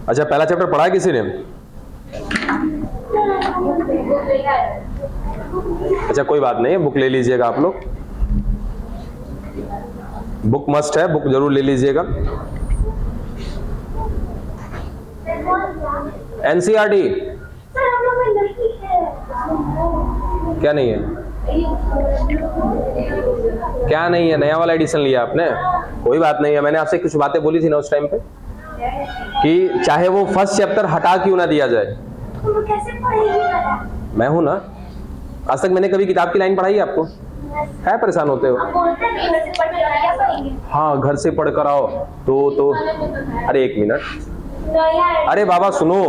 अच्छा, पहला चैप्टर पढ़ा है किसी ने? अच्छा, कोई बात नहीं, बुक ले लीजिएगा आप लोग, बुक मस्ट है, बुक जरूर ले लीजिएगा। एनसीईआरटी क्या नहीं है? क्या नहीं है? नया वाला एडिशन लिया आपने? कोई बात नहीं है, मैंने आपसे कुछ बातें बोली थी ना उस टाइम पे कि चाहे वो फर्स्ट चैप्टर हटा क्यों ना दिया जाए। तो कैसे पढ़ेगी? मैं हूं ना, आज तक मैंने कभी किताब की लाइन पढ़ाई है आपको? है परेशान होते हो? हाँ, घर से पढ़ कर आओ तो अरे एक मिनट, अरे बाबा सुनो,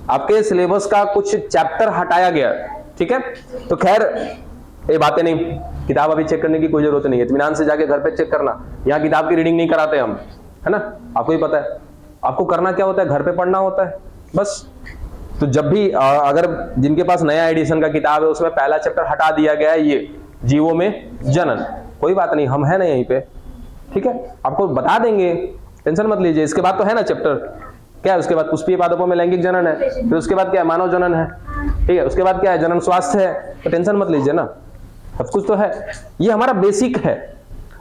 आपके सिलेबस का कुछ चैप्टर हटाया गया, ठीक है? तो खैर ये बातें नहीं, किताब अभी चेक करने की कोई जरूरत नहीं है, इत्मीनान से जाके घर पे चेक करना। यहाँ किताब की रीडिंग नहीं कराते हम, है ना, आपको ही पता है। आपको करना क्या होता है, घर पे पढ़ना होता है बस। तो जब भी अगर जिनके पास नया एडिशन का किताब है उसमें पहला चैप्टर हटा दिया गया है, ये जीवों में जनन, कोई बात नहीं, हम है ना यहीं पे, ठीक है, आपको बता देंगे, टेंशन मत लीजिए। इसके बाद तो है ना चैप्टर, क्या है उसके बाद? पुष्पीय पादपों में लैंगिक जनन है, फिर उसके बाद क्या है? मानव जनन है, ठीक है, उसके बाद क्या है? जनन स्वास्थ्य है। तो टेंशन मत लीजिए ना, सब कुछ तो है, ये हमारा बेसिक है।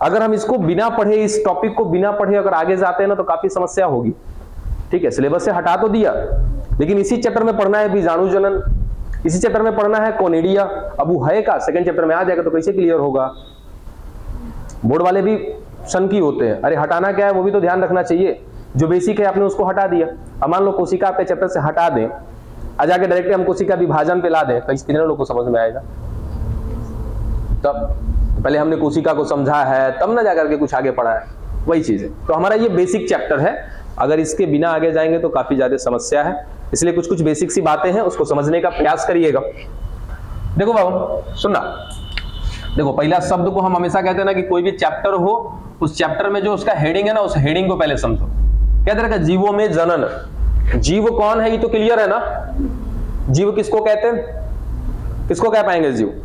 अगर हम इसको बिना पढ़े, इस टॉपिक को बिना पढ़े अगर आगे जाते हैं ना तो काफी समस्या होगी, ठीक है? सिलेबस से हटा तो दिया, लेकिन इसी चैप्टर में पढ़ना है बीजाणु जनन, इसी चैप्टर में पढ़ना है कोनिडिया। अब वो है का सेकंड चैप्टर में आ जाएगा तो कैसे क्लियर होगा? बोर्ड वाले भी सनकी होते हैं, अरे हटाना क्या है वो भी तो ध्यान रखना चाहिए। जो बेसिक है आपने उसको हटा दिया। अब मान लो कोशिका आपके चैप्टर से हटा दें, आ जाके डायरेक्ट हम कोशिका विभाजन पे ला दें, तो कितने लोगों को समझ में आएगा? तब पहले हमने कोशिका को समझा है तब ना जाकर के कुछ आगे पढ़ा है, वही चीज है। तो हमारा ये बेसिक चैप्टर है, अगर इसके बिना आगे जाएंगे तो काफी ज्यादा समस्या है, इसलिए कुछ कुछ बेसिक सी बातें हैं उसको समझने का प्रयास करिएगा। देखो बाबू सुनना, देखो पहला शब्द को हम हमेशा कहते हैं ना कि कोई भी चैप्टर हो उस चैप्टर में जो उसका हेडिंग है ना, उस हेडिंग को पहले समझो। क्या तरह का? जीवों में जनन। जीव कौन है ये तो क्लियर है ना? जीव किसको कहते हैं? किसको कह पाएंगे जीव?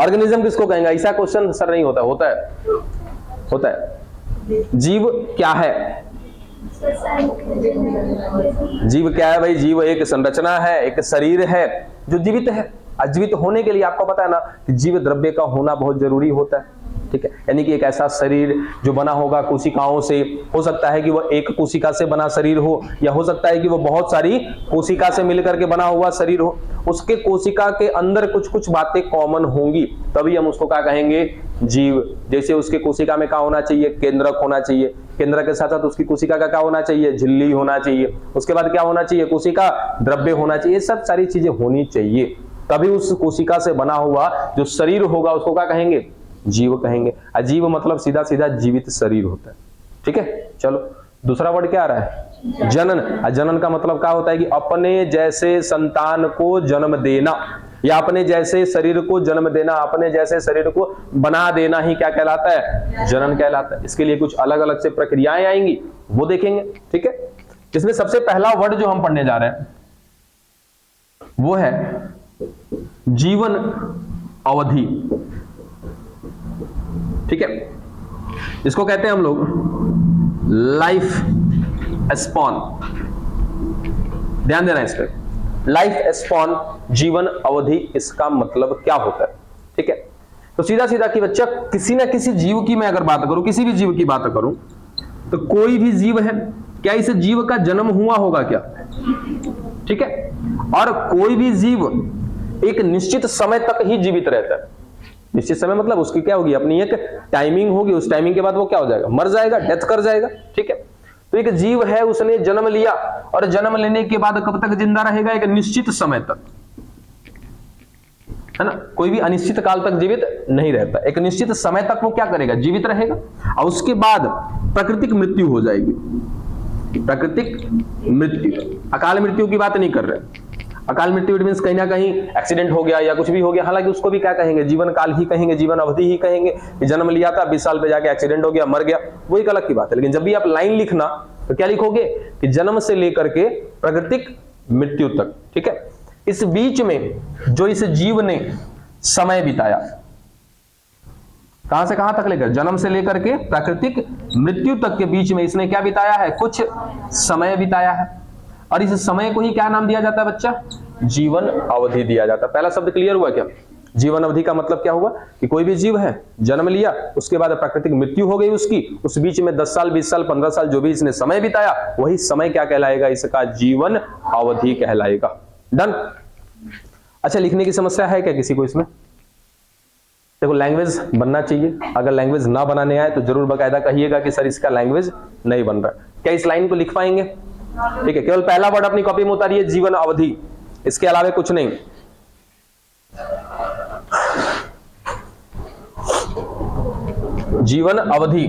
ऑर्गेनिज्म किसको कहेंगे? ऐसा क्वेश्चन सर नहीं होता, होता है, होता है। जीव क्या है? जीव क्या है भाई? जीव एक संरचना है, एक शरीर है जो जीवित है। अजीवित होने के लिए आपको पता है ना कि जीव द्रव्य का होना बहुत जरूरी होता है, ठीक है? यानी कि एक ऐसा शरीर जो बना होगा कोशिकाओं से, हो सकता है कि वह एक कोशिका से बना शरीर हो, या हो सकता है कि वह बहुत सारी कोशिका से मिलकर के बना हुआ शरीर हो। उसके कोशिका के अंदर कुछ कुछ बातें कॉमन होंगी, तभी हम उसको क्या कहेंगे? जीव। जैसे उसके कोशिका में क्या होना चाहिए? केंद्रक होना चाहिए, केंद्रक के साथ साथ उसकी कोशिका का क्या होना चाहिए? झिल्ली होना चाहिए, उसके बाद क्या होना चाहिए? कोशिका द्रव्य होना चाहिए, सब सारी चीजें होनी चाहिए, तभी उस कोशिका से बना हुआ जो शरीर होगा उसको क्या कहेंगे? जीव कहेंगे। अजीव मतलब सीधा सीधा जीवित शरीर होता है, ठीक है? चलो दूसरा वर्ड क्या आ रहा है? जनन। जनन का मतलब क्या होता है कि अपने जैसे संतान को जन्म देना, या अपने जैसे शरीर को जन्म देना, अपने जैसे शरीर को बना देना ही क्या कहलाता है? जनन कहलाता है। इसके लिए कुछ अलग अलग से प्रक्रियाएं आएंगी, वो देखेंगे, ठीक है? इसमें सबसे पहला वर्ड जो हम पढ़ने जा रहे हैं वो है जीवन अवधि, ठीक है? इसको कहते हैं हम लोग लाइफ स्पॉन। ध्यान देना इस पे, लाइफ स्पॉन, जीवन अवधि, इसका मतलब क्या होता है, ठीक है? तो सीधा सीधा कि बच्चा किसी ना किसी जीव की मैं अगर बात करूं, किसी भी जीव की बात करूं, तो कोई भी जीव है, क्या इस जीव का जन्म हुआ होगा क्या? ठीक है? और कोई भी जीव एक निश्चित समय तक ही जीवित रहता है। निश्चित समय मतलब उसकी क्या होगी? अपनी एक टाइमिंग होगी, उस टाइमिंग के बाद वो क्या हो जाएगा? मर जाएगा, डेथ कर जाएगा, ठीक है? तो एक जीव है, उसने जन्म लिया और जन्म लेने के बाद कब तक जिंदा रहेगा? एक निश्चित समय तक, है ना? कोई भी अनिश्चित काल तक जीवित नहीं रहता, एक निश्चित समय तक वो क्या करेगा? जीवित रहेगा, और उसके बाद प्राकृतिक मृत्यु हो जाएगी। प्राकृतिक मृत्यु, अकाल मृत्यु की बात नहीं कर रहे। अकाल मृत्यु मींस कहीं ना कहीं एक्सीडेंट हो गया या कुछ भी हो गया, हालांकि उसको भी क्या कहेंगे? जीवन काल ही कहेंगे, जीवन अवधि ही कहेंगे। जन्म लिया था, 20 साल पे जाके एक्सीडेंट हो गया, मर गया, वो एक अलग की बात है। लेकिन जब भी आप लाइन लिखना तो क्या लिखोगे? कि जन्म से लेकर के प्राकृतिक मृत्यु तक, ठीक है? इस बीच में जो इस जीव ने समय बिताया, कहां से कहां तक लेकर, जन्म से लेकर के प्राकृतिक मृत्यु तक के बीच में इसने क्या बिताया है, कुछ समय बिताया है। और इस समय को ही क्या नाम दिया जाता है बच्चा, जीवन अवधि दिया जाता है। पहला शब्द क्लियर हुआ क्या, जीवन अवधि का मतलब क्या हुआ कि कोई भी जीव है, जन्म लिया, उसके बाद प्राकृतिक मृत्यु हो गई उसकी, उस बीच में 10 साल 20 साल 15 साल जो भी इसने समय बिताया, वही समय क्या कहलाएगा, इसका जीवन अवधि कहलाएगा। डन। अच्छा, लिखने की समस्या है क्या किसी को इसमें? देखो, लैंग्वेज बनना चाहिए, अगर लैंग्वेज ना बनाने आए तो जरूर बकायदा कहिएगा कि सर इसका लैंग्वेज नहीं बन रहा। क्या इस लाइन को लिख पाएंगे? ठीक है, केवल पहला वर्ड अपनी कॉपी में उतारिए, जीवन अवधि, इसके अलावा कुछ नहीं। जीवन अवधि,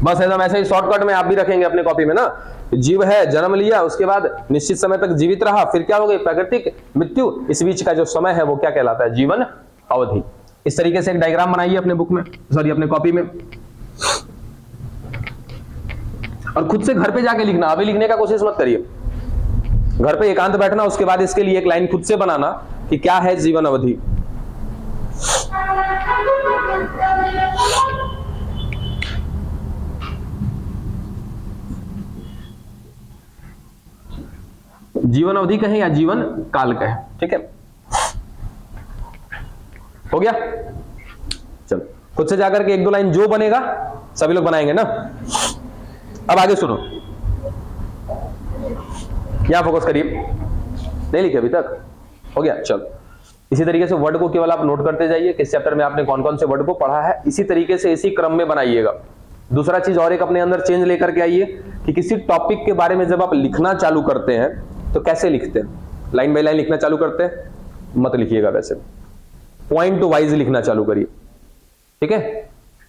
बस एकदम ऐसे ही शॉर्टकट में आप भी रखेंगे अपने कॉपी में ना, जीव है, जन्म लिया, उसके बाद निश्चित समय तक जीवित रहा, फिर क्या हो गई, प्राकृतिक मृत्यु, इस बीच का जो समय है वो क्या कहलाता है, जीवन अवधि। इस तरीके से एक डायग्राम बनाइए अपने बुक में, सॉरी अपने कॉपी में, और खुद से घर पे जाके लिखना, अभी लिखने का कोशिश मत करिए, घर पे एकांत बैठना, उसके बाद इसके लिए एक लाइन खुद से बनाना कि क्या है जीवन अवधि। जीवन अवधि कहें या जीवन काल कहें, ठीक है, हो गया। चलो खुद से जाकर के एक दो लाइन जो बनेगा सभी लोग बनाएंगे ना। अब आगे सुनो, यहां फोकस करिए, नहीं लिखे अभी तक, हो गया। चलो इसी तरीके से वर्ड को केवल आप नोट करते जाइए, किस चैप्टर में आपने कौन कौन से वर्ड को पढ़ा है, इसी तरीके से इसी क्रम में बनाइएगा। दूसरा चीज और एक अपने अंदर चेंज लेकर के आइए कि किसी टॉपिक के बारे में जब आप लिखना चालू करते हैं तो कैसे लिखते हैं, लाइन बाय लाइन लिखना चालू करते हैं, मत लिखिएगा, वैसे पॉइंट वाइज लिखना चालू करिए, ठीक है,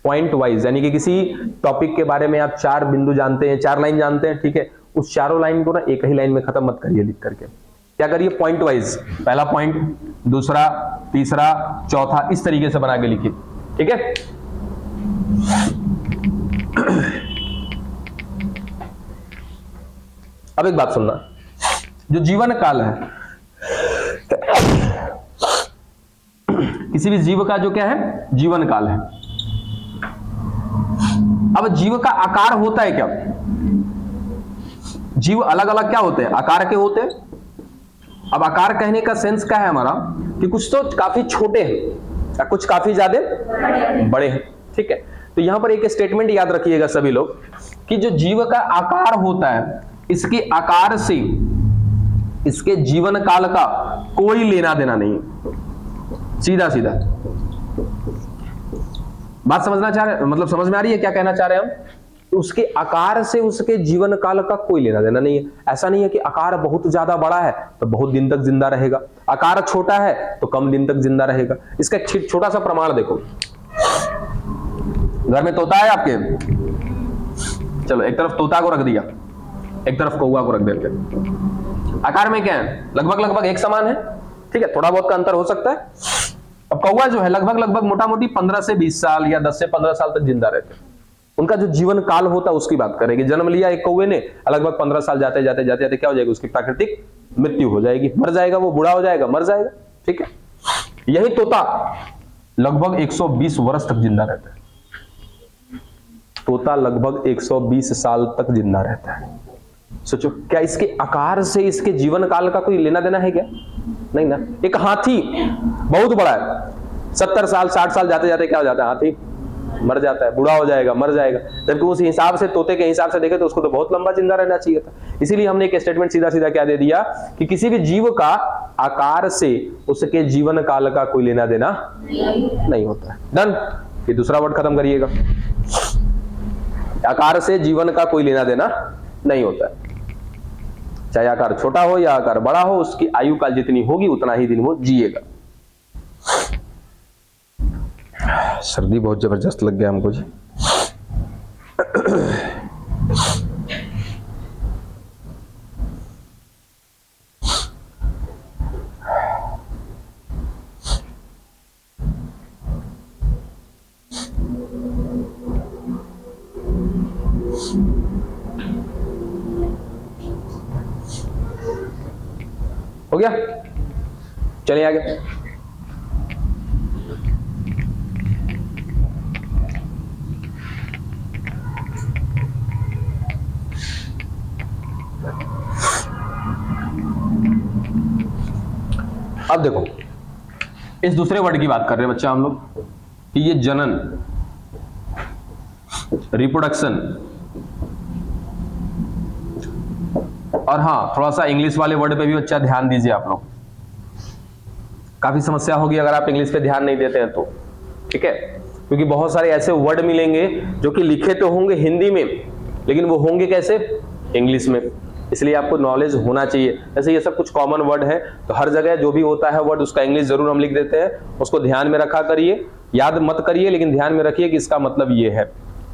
पॉइंट वाइज, यानी कि किसी टॉपिक के बारे में आप 4 बिंदु जानते हैं, 4 लाइन जानते हैं, ठीक है, उस चारों लाइन को ना एक ही लाइन में खत्म मत करिए लिख करके, क्या करिए, पॉइंट वाइज, पहला पॉइंट, दूसरा, तीसरा, चौथा, इस तरीके से बना के लिखिए, ठीक है। अब एक बात सुनना, जो जीवन काल है, किसी भी जीव का जो क्या है, जीवन काल है। अब जीव का आकार होता है क्या, जीव अलग अलग क्या होते हैं, आकार के होते हैं। अब आकार कहने का सेंस क्या है हमारा कि कुछ तो काफी छोटे हैं या कुछ काफी ज्यादा बड़े हैं, ठीक है। तो यहां पर एक स्टेटमेंट याद रखिएगा सभी लोग कि जो जीव का आकार होता है, इसके आकार से इसके जीवन काल का कोई लेना देना नहीं, सीधा सीधा बात समझना चाह रहे, मतलब समझ में आ रही है क्या कहना चाह रहे हैं हम? तो उसके आकार से उसके जीवन काल का कोई लेना देना नहीं है। ऐसा नहीं है कि आकार बहुत ज्यादा बड़ा है तो बहुत दिन तक जिंदा रहेगा, आकार छोटा है तो कम दिन तक जिंदा रहेगा। इसका एक छोटा सा प्रमाण देखो, घर में तोता है आपके, चलो एक तरफ तोता को रख दिया, एक तरफ कौवा को रख देते, आकार में क्या है, लगभग लगभग एक समान है, ठीक है, थोड़ा बहुत का अंतर हो सकता है। अब कौवा जो है लगभग लगभग मोटा मोटी 15 से 20 साल या 10 से 15 साल तक जिंदा रहते हैं। उनका जो जीवन काल होता है उसकी बात करेंगे। जन्म लिया एक कौवे ने, लगभग 15 साल जाते जाते जाते जाते क्या हो जाएगी, उसकी प्राकृतिक मृत्यु हो जाएगी, मर जाएगा, वो बूढ़ा हो जाएगा, मर जाएगा, ठीक है। यही तोता लगभग 120 वर्ष तक जिंदा रहता है, तोता लगभग 120 साल तक जिंदा रहता है। सोचो, क्या इसके आकार से इसके जीवन काल का कोई लेना देना है क्या? नहीं ना। एक हाथी बहुत बड़ा है, 70 साल 60 साल जाते जाते क्या हो जाता है, हाथी मर जाता है, बूढ़ा हो जाएगा, मर जाएगा। जबकि उस हिसाब से, तोते के हिसाब से देखे तो उसको तो बहुत लंबा जिंदा रहना चाहिए था। इसीलिए हमने एक स्टेटमेंट सीधा सीधा क्या दे दिया कि किसी भी जीव का आकार से उसके जीवन काल का कोई लेना देना नहीं होता है। डन। ये दूसरा वर्ड खत्म करिएगा, आकार से जीवन का कोई लेना देना नहीं होता है। चाहे आकार छोटा हो या आकार बड़ा हो, उसकी आयु काल जितनी होगी उतना ही दिन वो जिएगा। सर्दी बहुत जबरदस्त लग गया हमको जी। हो गया, चलिए आगे। अब देखो इस दूसरे वर्ड की बात कर रहे हैं बच्चा हम लोग कि ये जनन, रिप्रोडक्शन, और हाँ थोड़ा सा इंग्लिश वाले वर्ड पे भी बच्चा ध्यान दीजिए आप लोग, काफी समस्या होगी अगर आप इंग्लिश पे ध्यान नहीं देते हैं तो, ठीक है, क्योंकि बहुत सारे ऐसे वर्ड मिलेंगे जो कि लिखे तो होंगे हिंदी में लेकिन वो होंगे कैसे, इंग्लिश में, इसलिए आपको नॉलेज होना चाहिए। जैसे ये सब कुछ कॉमन वर्ड है तो हर जगह जो भी होता है वर्ड उसका इंग्लिश जरूर हम लिख देते हैं, उसको ध्यान में रखा करिए, याद मत करिए लेकिन ध्यान में रखिए कि इसका मतलब ये है,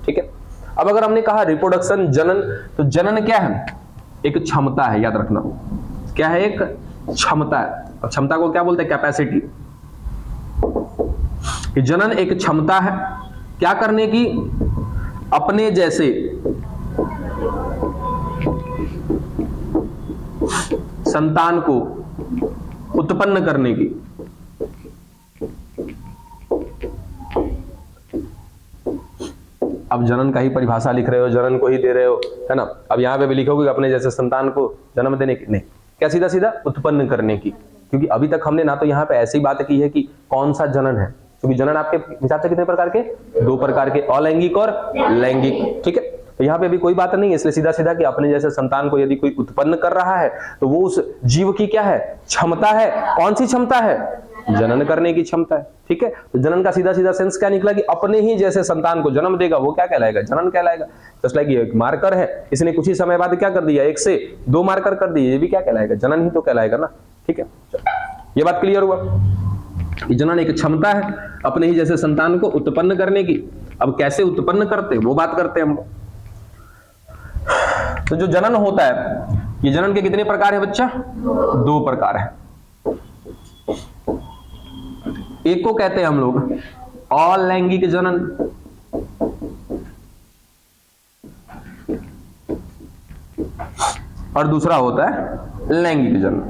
ठीक है। अब अगर हमने कहा रिप्रोडक्शन, जनन, तो जनन क्या है, एक क्षमता है, याद रखना क्या है, एक क्षमता है। और क्षमता को क्या बोलते हैं, कैपेसिटी। जनन एक क्षमता है क्या करने की, अपने जैसे संतान को उत्पन्न करने की। अब जनन का ही परिभाषा लिख रहे हो, जनन को ही दे रहे हो, है ना। अब यहां पे भी लिखोगे कि अपने जैसे संतान को जन्म देने की, नहीं, क्या सीधा सीधा उत्पन्न करने की, क्योंकि अभी तक हमने ना तो यहाँ पे ऐसी बात की है कि कौन सा जनन है, क्योंकि जनन आपके हिसाब से कितने प्रकार के, 2 प्रकार के, अलैंगिक और लैंगिक, ठीक है। तो यहाँ पे भी कोई बात नहीं है, इसलिए सीधा सीधा कि अपने जैसे संतान को यदि कोई उत्पन्न कर रहा है तो वो उस जीव की क्या है, क्षमता है। कौन सी क्षमता है, जनन करने की क्षमता है, ठीक है। तो जनन का सीधा सीधा सेंस क्या निकला कि अपने ही जैसे संतान को जन्म देगा, वो क्या कहलाएगा, जनन कहलाएगा। जस्ट लाइक ये मार्कर है, इसने कुछ ही समय बाद क्या कर दिया, 1 से 2 मार्कर कर दिए, ये भी क्या कहलाएगा, जनन ही तो कहलाएगा ना, ठीक है। ये बात क्लियर हुआ, जनन एक क्षमता है अपने ही जैसे संतान को उत्पन्न करने की। अब कैसे उत्पन्न करते वो बात करते हैं हम। तो जो जनन होता है, ये जनन के कितने प्रकार है बच्चा, 2 प्रकार है। एक को कहते हैं हम लोग अलैंगिक जनन, और दूसरा होता है लैंगिक जनन।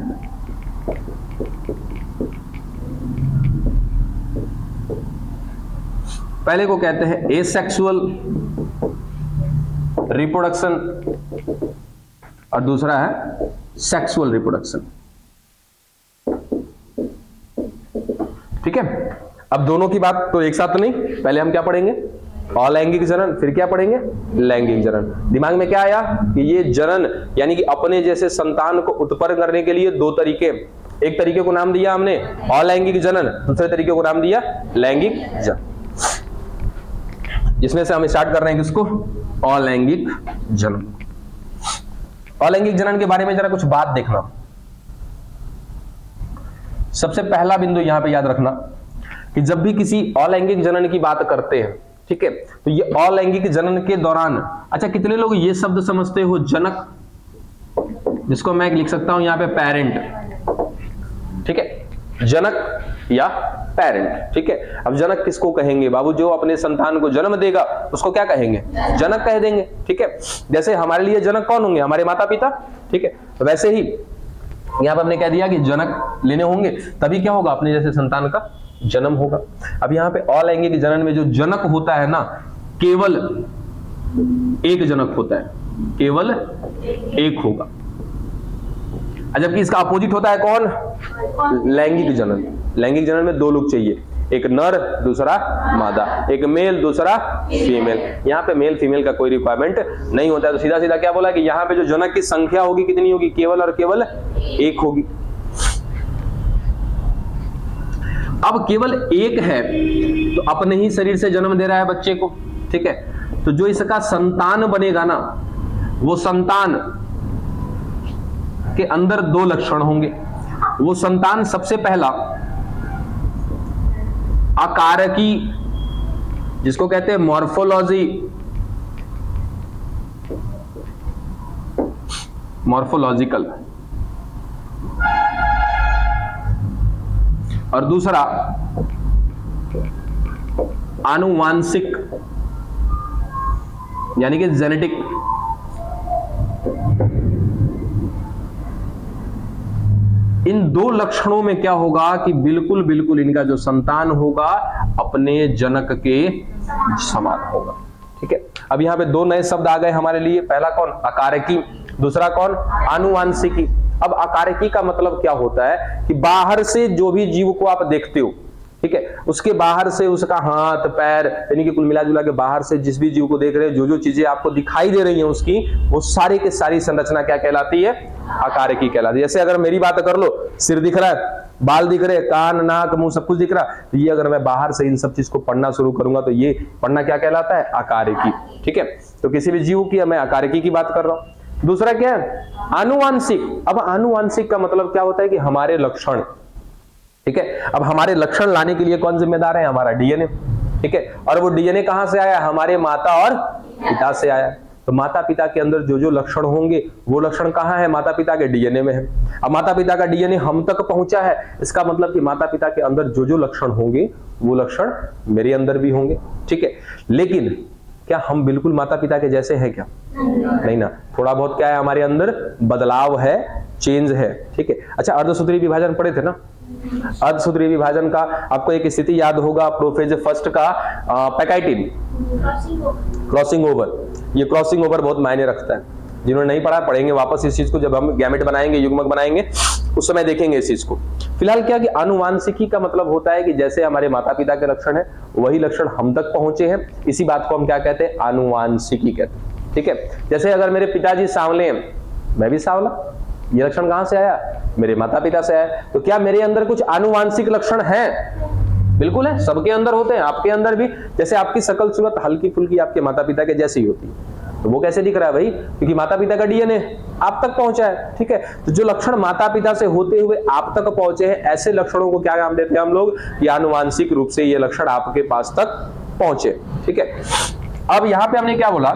पहले को कहते हैं एसेक्सुअल रिप्रोडक्शन और दूसरा है सेक्सुअल रिप्रोडक्शन, ठीक है। अब दोनों की बात तो एक साथ तो नहीं, पहले हम क्या पढ़ेंगे, अलैंगिक जनन, फिर क्या पढ़ेंगे, लैंगिक जनन। दिमाग में क्या आया कि ये जनन यानी कि अपने जैसे संतान को उत्पन्न करने के लिए 2 तरीके, एक तरीके को नाम दिया हमने अलैंगिक जनन, दूसरे तरीके को नाम दिया लैंगिक जनन। जिसमें से हम स्टार्ट कर रहे हैं किसको, अलैंगिक जनन। अलैंगिक जनन के बारे में जरा कुछ बात देखना। सबसे पहला बिंदु यहां पे याद रखना कि जब भी किसी अलैंगिक जनन की बात करते हैं, ठीक है, तो ये अलैंगिक जनन के दौरान, अच्छा कितने लोग ये शब्द समझते हो जनक, जिसको मैं लिख सकता हूं यहां पे पेरेंट, ठीक है, जनक या पेरेंट, ठीक है। अब जनक किसको कहेंगे बाबू, जो अपने संतान को जन्म देगा उसको क्या कहेंगे, जनक कह देंगे, ठीक है। जैसे हमारे लिए जनक कौन होंगे, हमारे माता पिता, ठीक है। तो वैसे ही यहां पर हमने कह दिया कि जनक लेने होंगे, तभी क्या होगा, अपने जैसे संतान का जन्म होगा। अब यहाँ पे अलैंगिक जनन में जो जनक होता है ना, केवल एक जनक होता है, केवल एक होगा। जबकि इसका अपोजिट होता है कौन, लैंगिक जनन। लैंगिक जनन में 2 लोग चाहिए, एक नर दूसरा मादा, एक मेल दूसरा फीमेल। यहाँ पे मेल फीमेल का कोई रिक्वायरमेंट नहीं होता है। तो सीधा सीधा क्या बोला कि यहाँ पे जो जनक की संख्या होगी कितनी होगी, केवल और केवल 1 होगी। अब केवल 1 है तो अपने ही शरीर से जन्म दे रहा है बच्चे को, ठीक है। तो जो इसका संतान बनेगा ना, वो संतान के अंदर 2 लक्षण होंगे। वो संतान सबसे पहला आकार की, जिसको कहते हैं मॉर्फोलॉजी, मॉर्फोलॉजिकल, और दूसरा आनुवांशिक यानी कि जेनेटिक। इन 2 लक्षणों में क्या होगा कि बिल्कुल बिल्कुल इनका जो संतान होगा अपने जनक के समान होगा, ठीक है। अब यहाँ पे 2 नए शब्द आ गए हमारे लिए, पहला कौन, आकारकी, दूसरा कौन, आनुवांशिकी। अब अकारकी का मतलब क्या होता है कि बाहर से जो भी जीव को आप देखते हो, ठीक है, उसके बाहर से उसका हाथ पैर यानी कि कुल मिला जुला के बाहर से जिस भी जीव को देख रहे हैं, जो जो चीजें आपको दिखाई दे रही हैं उसकी, वो सारी की सारी संरचना क्या कहलाती है? अकारकी कहलाती है। जैसे अगर मेरी बात कर लो, सिर दिख रहा है, बाल दिख रहे हैं, कान नाक मुंह सब कुछ दिख रहा है, तो ये अगर मैं बाहर से इन सब चीज को पढ़ना शुरू करूंगा तो ये पढ़ना क्या कहलाता है? अकारकी। ठीक है, तो किसी भी जीव की मैं अकारकी की बात कर रहा हूं। दूसरा क्या है? आनुवांशिक। अब आनुवांशिक का मतलब क्या होता है कि हमारे लक्षण, ठीक है, अब हमारे लक्षण लाने के लिए कौन जिम्मेदार है? हमारा डीएनए। ठीक है, और वो डीएनए कहां से आया? हमारे माता और पिता से आया। तो माता पिता के अंदर जो जो लक्षण होंगे वो लक्षण कहां है? माता पिता के डीएनए में है। अब माता पिता का डीएनए हम तक पहुंचा है, इसका मतलब कि माता पिता के अंदर जो जो लक्षण होंगे वो लक्षण मेरे अंदर भी होंगे। ठीक है, लेकिन क्या हम बिल्कुल माता पिता के जैसे हैं क्या? नहीं ना, थोड़ा बहुत क्या है हमारे अंदर? बदलाव है, चेंज है। ठीक है, अच्छा अर्धसूत्री विभाजन पढ़े थे ना? अर्धसूत्री विभाजन का आपको एक स्थिति याद होगा, प्रोफेज फर्स्ट का पैकाइटिन, क्रॉसिंग ओवर। ये क्रॉसिंग ओवर बहुत मायने रखता है। जिन्होंने नहीं पढ़ा पढ़ेंगे वापस इस चीज को, जब हम गैमेट बनाएंगे, युग्मक बनाएंगे, उस समय देखेंगे इस चीज को। फिलहाल क्या कि आनुवांशिकी का मतलब होता है कि जैसे हमारे माता पिता के लक्षण है वही लक्षण हम तक पहुंचे हैं, इसी बात को हम क्या कहते हैं? आनुवांशिकी कहते हैं। ठीक है, जैसे अगर मेरे पिताजी सांवले हैं, मैं भी सांवला, ये लक्षण कहां से आया? मेरे माता पिता से आया। तो क्या मेरे अंदर कुछ आनुवांशिक लक्षण हैं? बिल्कुल है, सबके अंदर होते हैं, आपके अंदर भी। जैसे आपकी शकल सूरत हल्की फुल्की आपके माता पिता के जैसी होती है, तो वो कैसे दिख रहा है भाई? क्योंकि माता पिता का डीएनए आप तक पहुंचा है। ठीक है, तो जो लक्षण माता पिता से होते हुए आप तक पहुंचे हैं, ऐसे लक्षणों को क्या नाम देते हैं हम लोग? कि आनुवांशिक रूप से ये लक्षण आपके पास तक पहुंचे। ठीक है, अब यहां पे हमने क्या बोला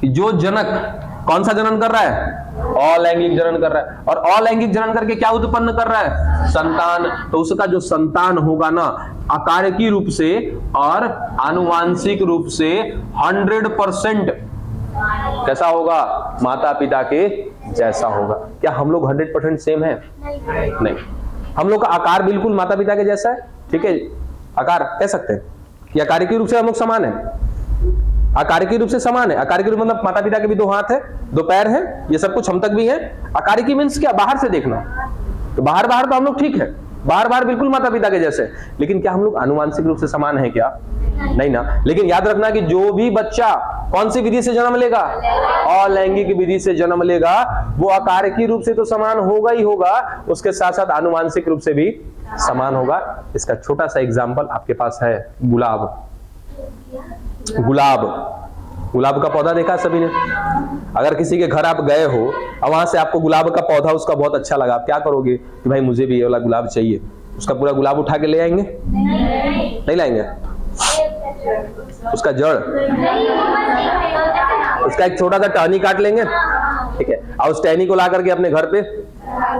कि जो जनक कौन सा जनन कर रहा है? अलैंगिक जनन कर रहा है, और अलैंगिक जनन करके क्या उत्पन्न कर रहा है? संतान। तो उसका जो संतान होगा ना, अकारकी रूप से और आनुवांशिक रूप से 100% कैसा होगा? माता पिता के जैसा होगा। क्या हम लोग 100% सेम है? नहीं, हम लोग का आकार बिल्कुल माता पिता के जैसा है। ठीक है, आकार कह सकते हैं कि अकारकी रूप से हम लोग समान है, अकारकी रूप से समान है। अकारकी रूप मतलब माता पिता के भी 2 हाथ है, 2 पैर है, ये सब कुछ हम तक भी है। अकारकी मीन्स क्या? बाहर से देखना, तो बाहर बाहर तो हम लोग ठीक है, बाहर बाहर बिल्कुल माता पिता के जैसे, लेकिन क्या हम लोग आनुवांशिक रूप से समान है क्या? नहीं ना। लेकिन याद रखना कि जो भी बच्चा कौन सी विधि से जन्म लेगा? अलैंगिक विधि से जन्म लेगा, वो अकारकी रूप से तो समान होगा ही होगा, उसके साथ साथ आनुवांशिक रूप से भी समान होगा। इसका छोटा सा एग्जाम्पल आपके पास है, गुलाब। गुलाब का पौधा देखा सभी ने? अगर किसी के घर आप गए हो और वहां से आपको गुलाब का पौधा उसका बहुत अच्छा लगा, आप क्या करोगे कि भाई मुझे भी ये वाला गुलाब चाहिए? उसका पूरा गुलाब उठा के ले आएंगे? नहीं लाएंगे। उसका जड़, उसका एक छोटा सा टहनी काट लेंगे, ठीक है, और उस टहनी को ला करके अपने घर पे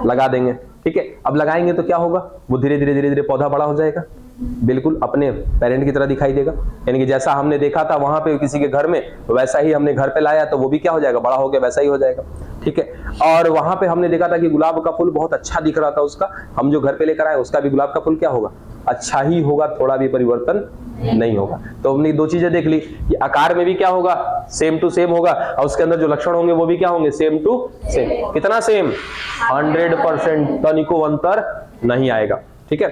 लगा देंगे। ठीक है, अब लगाएंगे तो क्या होगा? वो धीरे धीरे धीरे धीरे पौधा बड़ा हो जाएगा, बिल्कुल अपने पेरेंट की तरह दिखाई देगा। यानी कि जैसा हमने देखा था वहां पे किसी के घर में, वैसा ही हमने घर पे लाया तो वो भी क्या हो जाएगा? बड़ा हो गया, वैसा ही हो जाएगा। ठीक है, और वहां पे हमने देखा था कि गुलाब का फूल बहुत अच्छा दिख रहा था उसका, हम जो घर पे लेकर आए उसका भी गुलाब का फूल क्या होगा? अच्छा ही होगा, थोड़ा भी परिवर्तन नहीं होगा। तो हमने 2 चीजें देख ली कि आकार में भी क्या होगा? सेम टू सेम होगा, और उसके अंदर जो लक्षण होंगे वो भी क्या होंगे? Same to same. कितना सेम? 100%, तनिको अंतर नहीं आएगा। ठीक है,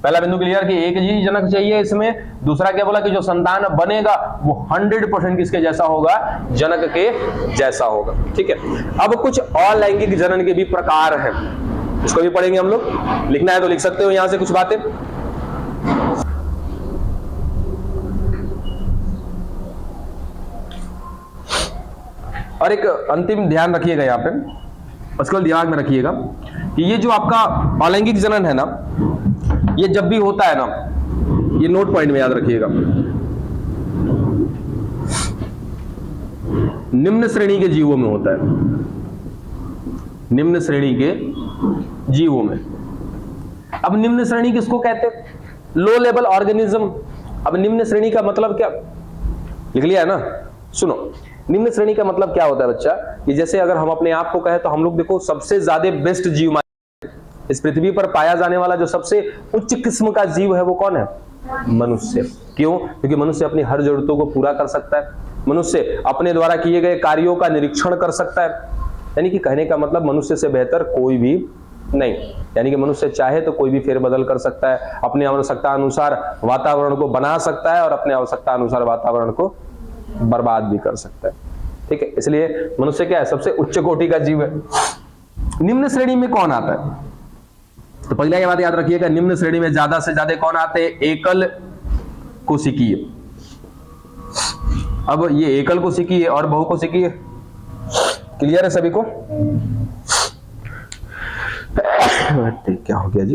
पहला बिंदु क्लियर कि एक ही जनक चाहिए इसमें। दूसरा क्या बोला कि जो संतान बनेगा वो 100% किसके जैसा होगा? जनक के जैसा होगा। ठीक है, अब कुछ अलैंगिक जनन के भी प्रकार हैं, इसको भी पढ़ेंगे हम लोग। लिखना है तो लिख सकते हो यहां से कुछ बातें। और एक अंतिम ध्यान रखिएगा यहाँ पे, उसको दिमाग में रखिएगा कि ये जो आपका अलैंगिक जनन है ना, ये जब भी होता है ना, ये नोट पॉइंट में याद रखिएगा, निम्न श्रेणी के जीवों में होता है। निम्न श्रेणी के जीवों में। अब निम्न श्रेणी किसको कहते हैं? Low level organism. अब निम्न श्रेणी का मतलब क्या? लिख लिया है ना? सुनो, निम्न श्रेणी का मतलब क्या होता है बच्चा? कि जैसे अगर हम अपने आप को कहें तो हम लोग देखो सबसे ज्यादा बेस्ट जीव, इस पृथ्वी पर पाया जाने वाला जो सबसे उच्च किस्म का जीव है वो कौन है? मनुष्य। क्यों? क्योंकि मनुष्य अपनी हर जरूरतों को पूरा कर सकता है, मनुष्य अपने द्वारा किए गए कार्यों का निरीक्षण कर सकता है, यानी कि कहने का मतलब मनुष्य से बेहतर कोई भी नहीं, यानी कि मनुष्य चाहे तो कोई भी फेरबदल कर सकता है, अपनी आवश्यकता अनुसार वातावरण को बना सकता है और अपने आवश्यकता अनुसार वातावरण को बर्बाद भी कर सकता है। ठीक है, इसलिए मनुष्य क्या है, सबसे उच्च कोटि का जीव है। निम्न श्रेणी में कौन आता है? तो पहला ये बात याद रखिएगा, निम्न श्रेणी में ज्यादा से ज्यादा कौन आते हैं? एकल कोशिकीय। अब ये एकल कोशिकीय और बहुकोशिकीय क्लियर है सभी को? क्या हो गया जी?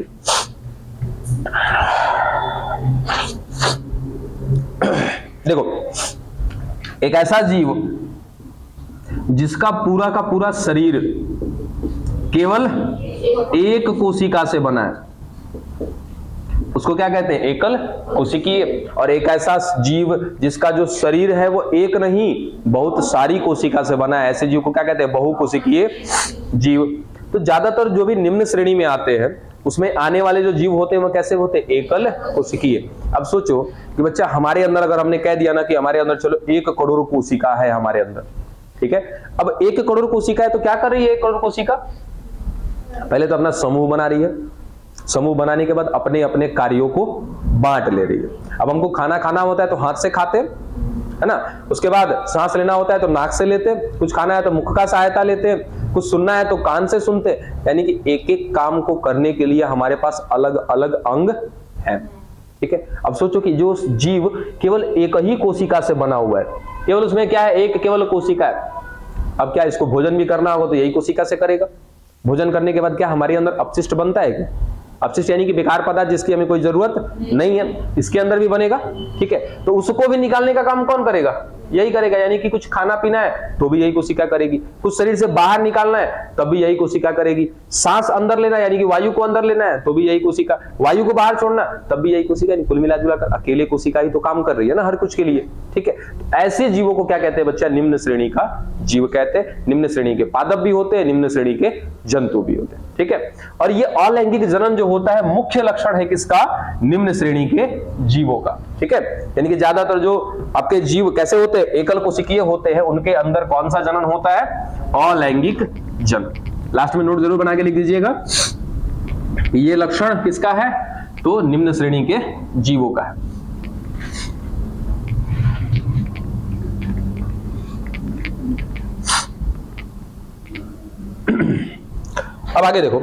देखो, एक ऐसा जीव जिसका पूरा का पूरा शरीर केवल एक कोशिका से बना है, उसको क्या कहते हैं? एकल कोशिकीय। और एक ऐसा जीव जिसका जो शरीर है वो एक नहीं बहुत सारी कोशिका से बना है, ऐसे जीव को क्या कहते हैं? बहुकोशिकीय जीव। तो ज्यादातर जो भी निम्न श्रेणी में आते हैं उसमें आने वाले जो जीव होते हैं वो कैसे होते हैं? एकल कोशिकीय। अब सोचो कि बच्चा हमारे अंदर अगर हमने कह दिया ना कि हमारे अंदर चलो 1 करोड़ कोशिका है हमारे अंदर, ठीक है, अब 1 करोड़ कोशिका है तो क्या कर रही है 1 करोड़ कोशिका? पहले तो अपना समूह बना रही है, समूह बनाने के बाद अपने अपने कार्यों को बांट ले रही है। अब हमको खाना खाना होता है तो हाथ से खाते हैं, है ना, उसके बाद सांस लेना होता है तो नाक से लेते हैं, कुछ खाना है तो मुख का सहायता लेते हैं, कुछ सुनना है तो कान से सुनते हैं। यानी कि एक एक काम को करने के लिए हमारे पास अलग अलग अंग है। ठीक है, अब सोचो कि जो जीव केवल एक ही कोशिका से बना हुआ है, केवल उसमें क्या है? एक केवल कोशिका है। अब क्या इसको भोजन भी करना होगा तो यही कोशिका से करेगा। भोजन करने के बाद क्या हमारे अंदर अपशिष्ट बनता है क्या? अपशिष्ट यानी कि बेकार पदार्थ जिसकी हमें कोई जरूरत नहीं है, इसके अंदर भी बनेगा। ठीक है, तो उसको भी निकालने का काम कौन करेगा? यही करेगा। यानी कि कुछ खाना पीना है तो भी यही कोशिका करेगी, कुछ शरीर से बाहर निकालना है तब भी यही कोशिका करेगी, सांस अंदर लेना यानी कि वायु को अंदर लेना है तो भी यही कोशिका, वायु को बाहर छोड़ना तब भी यही कोशिका। कुल मिला जुला कर अकेले कोशिका ही तो काम कर रही है ना हर कुछ के लिए। ठीक है, ऐसे जीवों को क्या कहते हैं बच्चा? निम्न श्रेणी का जीव कहते हैं। निम्न श्रेणी के पादप भी होते हैं, निम्न श्रेणी के जंतु भी होते हैं। ठीक है, और ये अलैंगिक जनन जो होता है मुख्य लक्षण है किसका? निम्न श्रेणी के जीवों का। ठीक है, यानी कि ज्यादातर जो आपके जीव कैसे होते हैं? एकल कोशिकीय होते हैं, उनके अंदर कौन सा जनन होता है? अलैंगिक जनन। लास्ट में नोट जरूर बना के लिख दीजिएगा, ये लक्षण किसका है? तो निम्न श्रेणी के जीवों का है। अब आगे देखो,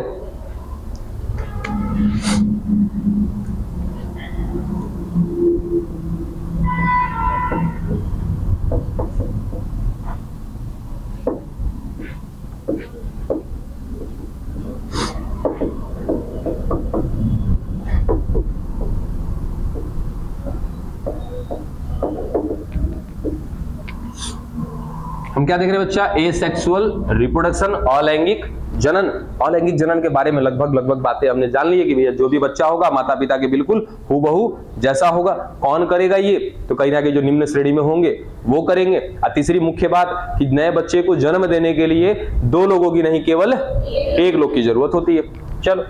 हम क्या देख रहे हैं बच्चा? एसेक्सुअल रिप्रोडक्शन, अलैंगिक जनन। अलैंगिक जनन के बारे में लगभग बातें हमने जान ली है कि भैया जो भी बच्चा होगा माता पिता के बिल्कुल हूबहू जैसा होगा। कौन करेगा ये? तो कहीं ना कहीं जो निम्न श्रेणी में होंगे वो करेंगे। और तीसरी मुख्य बात कि नए बच्चे को जन्म देने के लिए 2 लोगों की नहीं केवल 1 लोग की जरूरत होती है। चलो,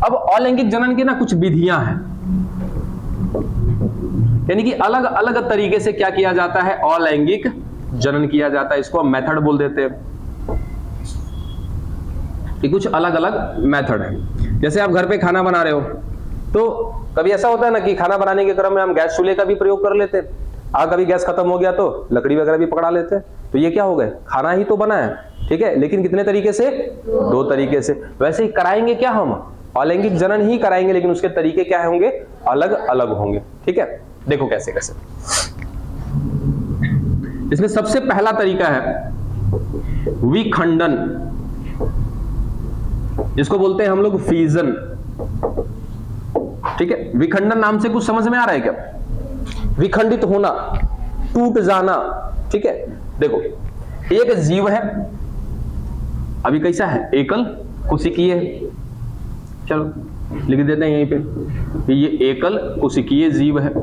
अब अलैंगिक जनन की ना कुछ विधियां हैं, यानी कि अलग अलग तरीके से क्या किया जाता है? अलैंगिक जनन किया जाता है। इसको हम मेथड बोल देते हैं कि कुछ अलग अलग मेथड है। जैसे आप घर पे खाना बना रहे हो तो कभी ऐसा होता है ना कि खाना बनाने के क्रम में हम गैस चूल्हे का भी प्रयोग कर लेते हैं, और कभी गैस खत्म हो गया तो लकड़ी वगैरह भी पकड़ा लेते हैं। तो ये क्या हो गए? खाना ही तो बना है। ठीक है, लेकिन कितने तरीके से? 2 तरीके से। वैसे ही कराएंगे क्या? हम अलैंगिक जनन ही कराएंगे, लेकिन उसके तरीके क्या होंगे? अलग अलग होंगे। ठीक है, देखो कैसे कैसे। इसमें सबसे पहला तरीका है विखंडन, जिसको बोलते हैं हम लोग फीजन। ठीक है, विखंडन नाम से कुछ समझ में आ रहा है क्या? विखंडित होना, टूट जाना। ठीक है, देखो एक जीव है, अभी कैसा है? एकल कोशिकीय है। चलो लिख देते हैं यहीं पे कि ये एकल कोशिकीय जीव है।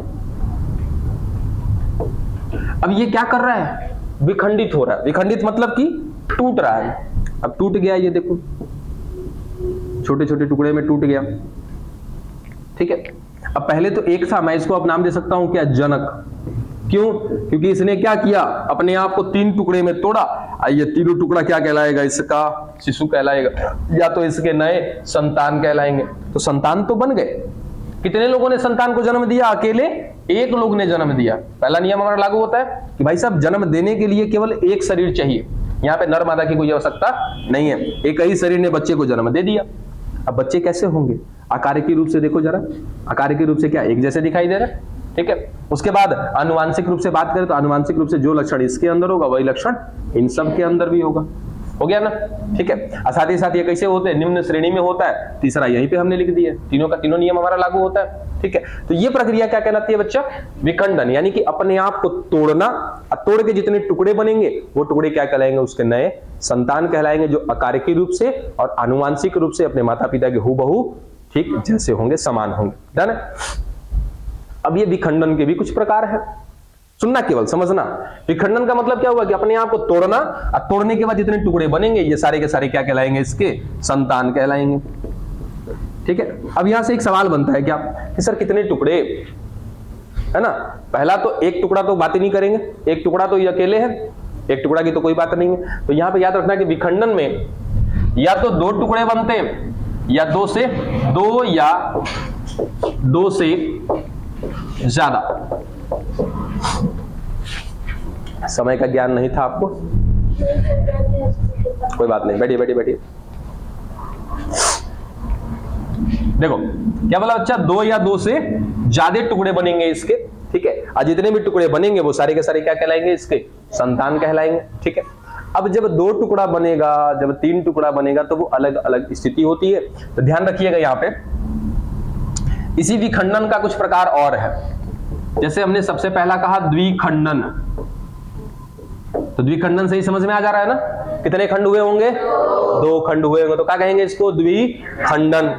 अब ये क्या कर रहा है? विखंडित हो रहा है। विखंडित मतलब कि टूट रहा है। अब टूट गया, ये देखो छोटे छोटे टुकड़े में टूट गया। ठीक है, अब पहले तो एक था, मैं इसको अब नाम दे सकता हूं क्या? जनक। क्यों? क्योंकि इसने क्या किया? अपने आप को 3 टुकड़े में तोड़ा ये तीनों टुकड़ा क्या कहलाएगा? इसका शिशु कहलाएगा, या तो इसके नए संतान कहलाएंगे। तो संतान तो बन गए। कितने लोगों ने संतान को जन्म दिया? अकेले एक लोग ने जन्म दिया। पहला नियम हमारा लागू होता है कि भाई साहब जन्म देने के लिए केवल एक शरीर चाहिए। यहाँ पे नर मादा की कोई आवश्यकता नहीं है, एक ही शरीर ने बच्चे को जन्म दे दिया। अब बच्चे कैसे होंगे? आकारिकी रूप से देखो जरा, आकारिकी रूप से क्या एक जैसे दिखाई दे रहा है, ठीक है। उसके बाद आनुवांशिक रूप से बात करें तो आनुवांशिक रूप से जो लक्षण इसके अंदर होगा वही लक्षण इन सब के अंदर भी होगा। हो गया ना, ठीक है। और साथ ही साथ ये कैसे होते हैं? निम्न श्रेणी में होता है। तीसरा यहीं पे हमने लिख दिया, तीनों का तीनों नियम हमारा लागू होता है, ठीक है। तो ये प्रक्रिया क्या कहलाती है बच्चा? विखंडन, यानी कि अपने आप को तोड़ना। और तोड़ के जितने टुकड़े बनेंगे वो टुकड़े क्या कहलाएंगे? उसके नए संतान कहलाएंगे, जो आकारिकी रूप से और आनुवांशिक रूप से अपने माता पिता के हूबहू ठीक जैसे होंगे, समान होंगे। डन है। अब ये विखंडन के भी कुछ प्रकार है, सुनना केवल समझना। विखंडन का मतलब क्या हुआ कि अपने आप को तोड़ना, और तोड़ने के बाद जितने टुकड़े बनेंगे ये सारे के सारे क्या कहलाएंगे? इसके संतान कहलाएंगे, ठीक है। अब यहां से एक सवाल बनता है क्या कि सर कितने टुकड़े, है ना। पहला तो एक टुकड़ा तो बात ही नहीं करेंगे, एक टुकड़ा तो ये अकेले है, एक टुकड़ा की तो कोई बात नहीं है। तो यहां पे याद रखना कि विखंडन में या तो दो टुकड़े बनते हैं, या दो से ज्यादा। समय का ज्ञान नहीं था आपको? कोई बात नहीं, बैठिए बैठिए बैठिए। देखो क्या बोला बच्चा? दो या दो से ज्यादा टुकड़े बनेंगे इसके, ठीक है। और जितने भी टुकड़े बनेंगे वो सारे के सारे क्या कहलाएंगे? इसके संतान कहलाएंगे, ठीक है। अब जब दो टुकड़ा बनेगा, जब तीन टुकड़ा बनेगा तो वो अलग अलग स्थिति होती है। तो ध्यान रखिएगा यहां पे इसी विखंडन का कुछ प्रकार और है। जैसे हमने सबसे पहला कहा द्विखंडन, तो द्विखंडन से ही समझ में आ जा रहा है ना, कितने खंड हुए होंगे? दो खंड हुए होंगे। तो क्या कहेंगे इसको? द्विखंडन,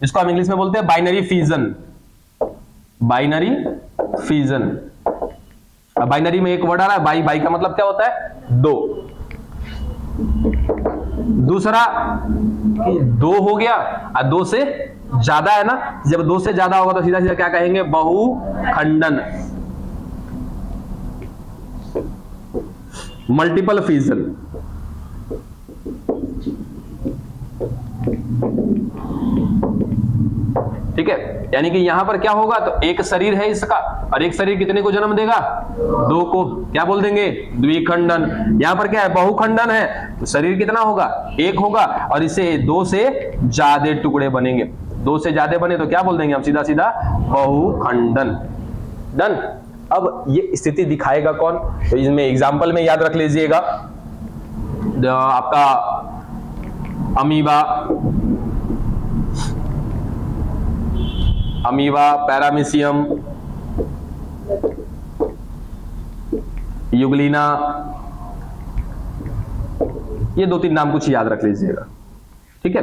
जिसको हम इंग्लिश में बोलते हैं binary fission. Binary fission, binary में एक वर्ड आ रहा है बाई, बाई का मतलब क्या होता है? दो। दूसरा कि दो हो गया और दो से ज्यादा है ना, जब दो से ज्यादा होगा तो सीधा सीधा क्या कहेंगे? बहुखंडन, मल्टीपल फिजन। ठीक है, यानी कि यहां पर क्या होगा? तो एक शरीर है इसका, और एक शरीर कितने को जन्म देगा? दो को। क्या बोल देंगे? द्विखंडन। यहां पर क्या है? बहुखंडन है, तो शरीर कितना होगा? एक होगा, और इसे दो से ज्यादा टुकड़े बनेंगे। दो से ज्यादा बने तो क्या बोल देंगे हम? सीधा सीधा बहुखंडन। डन। अब ये स्थिति दिखाएगा कौन? तो इसमें एग्जाम्पल में याद रख लीजिएगा, आपका अमीबा, पैरामीशियम, युगलिना, ये दो तीन नाम कुछ याद रख लीजिएगा, ठीक है।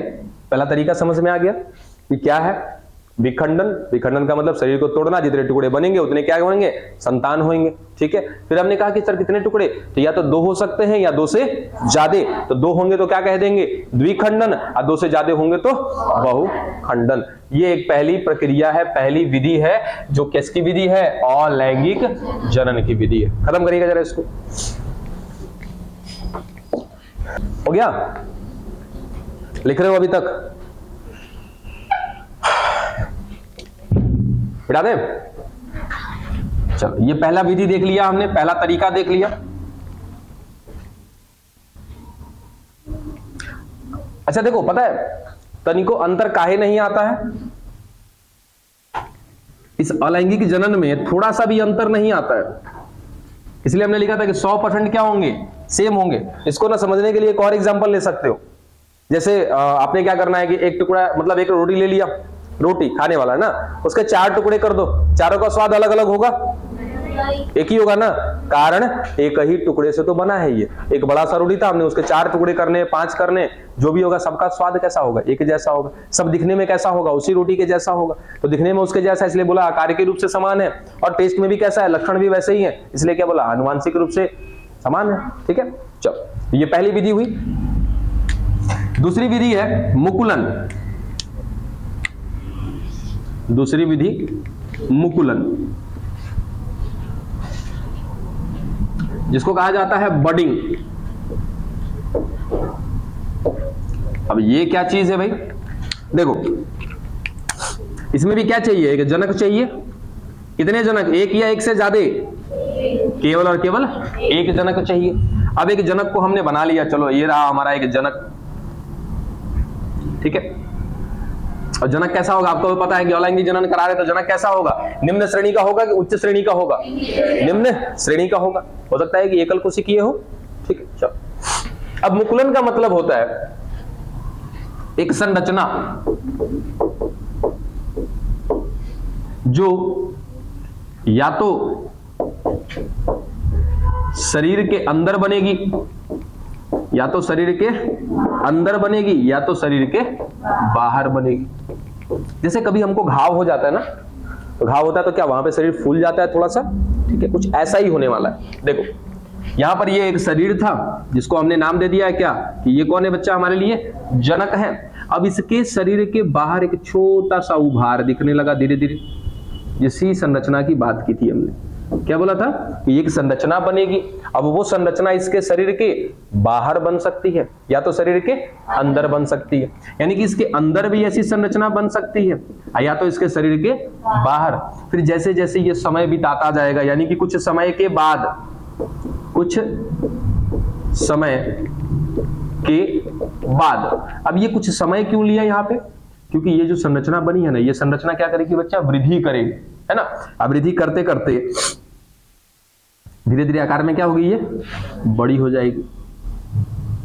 पहला तरीका समझ में आ गया कि क्या है विखंडन। विखंडन का मतलब शरीर को तोड़ना, जितने टुकड़े बनेंगे उतने क्या होंगे? संतान होंगे, ठीक है। फिर हमने कहा कि सर कितने टुकड़े? तो या तो दो हो सकते हैं या दो से ज्यादा। तो दो होंगे तो क्या कह देंगे? द्विखंडन, और दो से ज्यादा होंगे तो बहुखंडन। ये एक पहली प्रक्रिया है, पहली विधि है, जो किसकी विधि है? अलैंगिक जनन की विधि है। खत्म करिएगा जरा इसको। हो गया? लिख रहे हो अभी तक? बिठा दें? चलो, ये पहला विधि देख लिया हमने, पहला तरीका देख लिया। अच्छा देखो, पता है तनिको अंतर काहे नहीं आता है? इस अलैंगिक जनन में थोड़ा सा भी अंतर नहीं आता है, इसलिए हमने लिखा था कि 100% क्या होंगे? सेम होंगे। इसको ना समझने के लिए एक और एग्जांपल ले सकते हो। जैसे आपने क्या करना है कि एक टुकड़ा, मतलब एक रोटी ले लिया, रोटी खाने वाला है ना, उसके 4 टुकड़े कर दो, चारों का स्वाद अलग अलग होगा? एक ही होगा ना, कारण एक ही टुकड़े से तो बना है ये। एक बड़ा सा रोटी था, हमने उसके 4 टुकड़े करने, 5 करने, जो भी होगा सबका स्वाद कैसा होगा? एक जैसा होगा। सब दिखने में कैसा होगा? उसी रोटी के जैसा होगा। तो दिखने में उसके जैसा इसलिए बोला आकार के रूप से समान है, और टेस्ट में भी कैसा है? लक्षण भी वैसे ही है, इसलिए क्या बोला? आनुवांशिक रूप से समान है, ठीक है। चलो, ये पहली विधि हुई। दूसरी विधि है मुकुलन। दूसरी विधि मुकुलन, जिसको कहा जाता है बडिंग। अब ये क्या चीज है भाई, देखो इसमें भी क्या चाहिए, एक जनक चाहिए। कितने जनक, एक या एक से ज्यादा, केवल और केवल एक जनक चाहिए। अब एक जनक को हमने बना लिया, चलो ये रहा हमारा एक जनक, ठीक है। और जनक कैसा होगा, आपको भी पता है, ज्ञालांगी जनन करा रहे तो जनक कैसा होगा, निम्न श्रेणी का होगा कि उच्च श्रेणी का होगा, निम्न श्रेणी का होगा। हो सकता है कि एकल कोशिकीय हो, ठीक है। चलो अब मुकुलन का मतलब होता है एक संरचना जो या तो शरीर के अंदर बनेगी, या तो शरीर के अंदर बनेगी, या तो शरीर के बाहर बनेगी। जैसे कभी हमको घाव हो जाता है ना, तो घाव होता है तो क्या वहां पे शरीर फूल जाता है थोड़ा सा, ठीक है, कुछ ऐसा ही होने वाला है। देखो यहां पर ये एक शरीर था जिसको हमने नाम दे दिया है क्या, कि ये कौन है बच्चा, हमारे लिए जनक है। अब इसके शरीर के बाहर एक छोटा सा उभार दिखने लगा धीरे धीरे। इसी संरचना की बात की थी हमने, क्या बोला था कि एक संरचना बनेगी। अब वो संरचना इसके शरीर के बाहर बन सकती है या तो शरीर के अंदर बन सकती है, यानी कि इसके अंदर भी ऐसी संरचना बन सकती है या तो इसके शरीर के बाहर। फिर जैसे जैसे ये समय बिताता जाएगा, यानी कि कुछ समय के बाद, कुछ समय के बाद, अब ये कुछ समय क्यों लिया यहाँ पे, क्योंकि ये जो संरचना बनी है ना, ये संरचना क्या करेगी बच्चा, वृद्धि करेगी, है ना। अब वृद्धि करते करते धीरे धीरे आकार में क्या होगी, ये बड़ी हो जाएगी।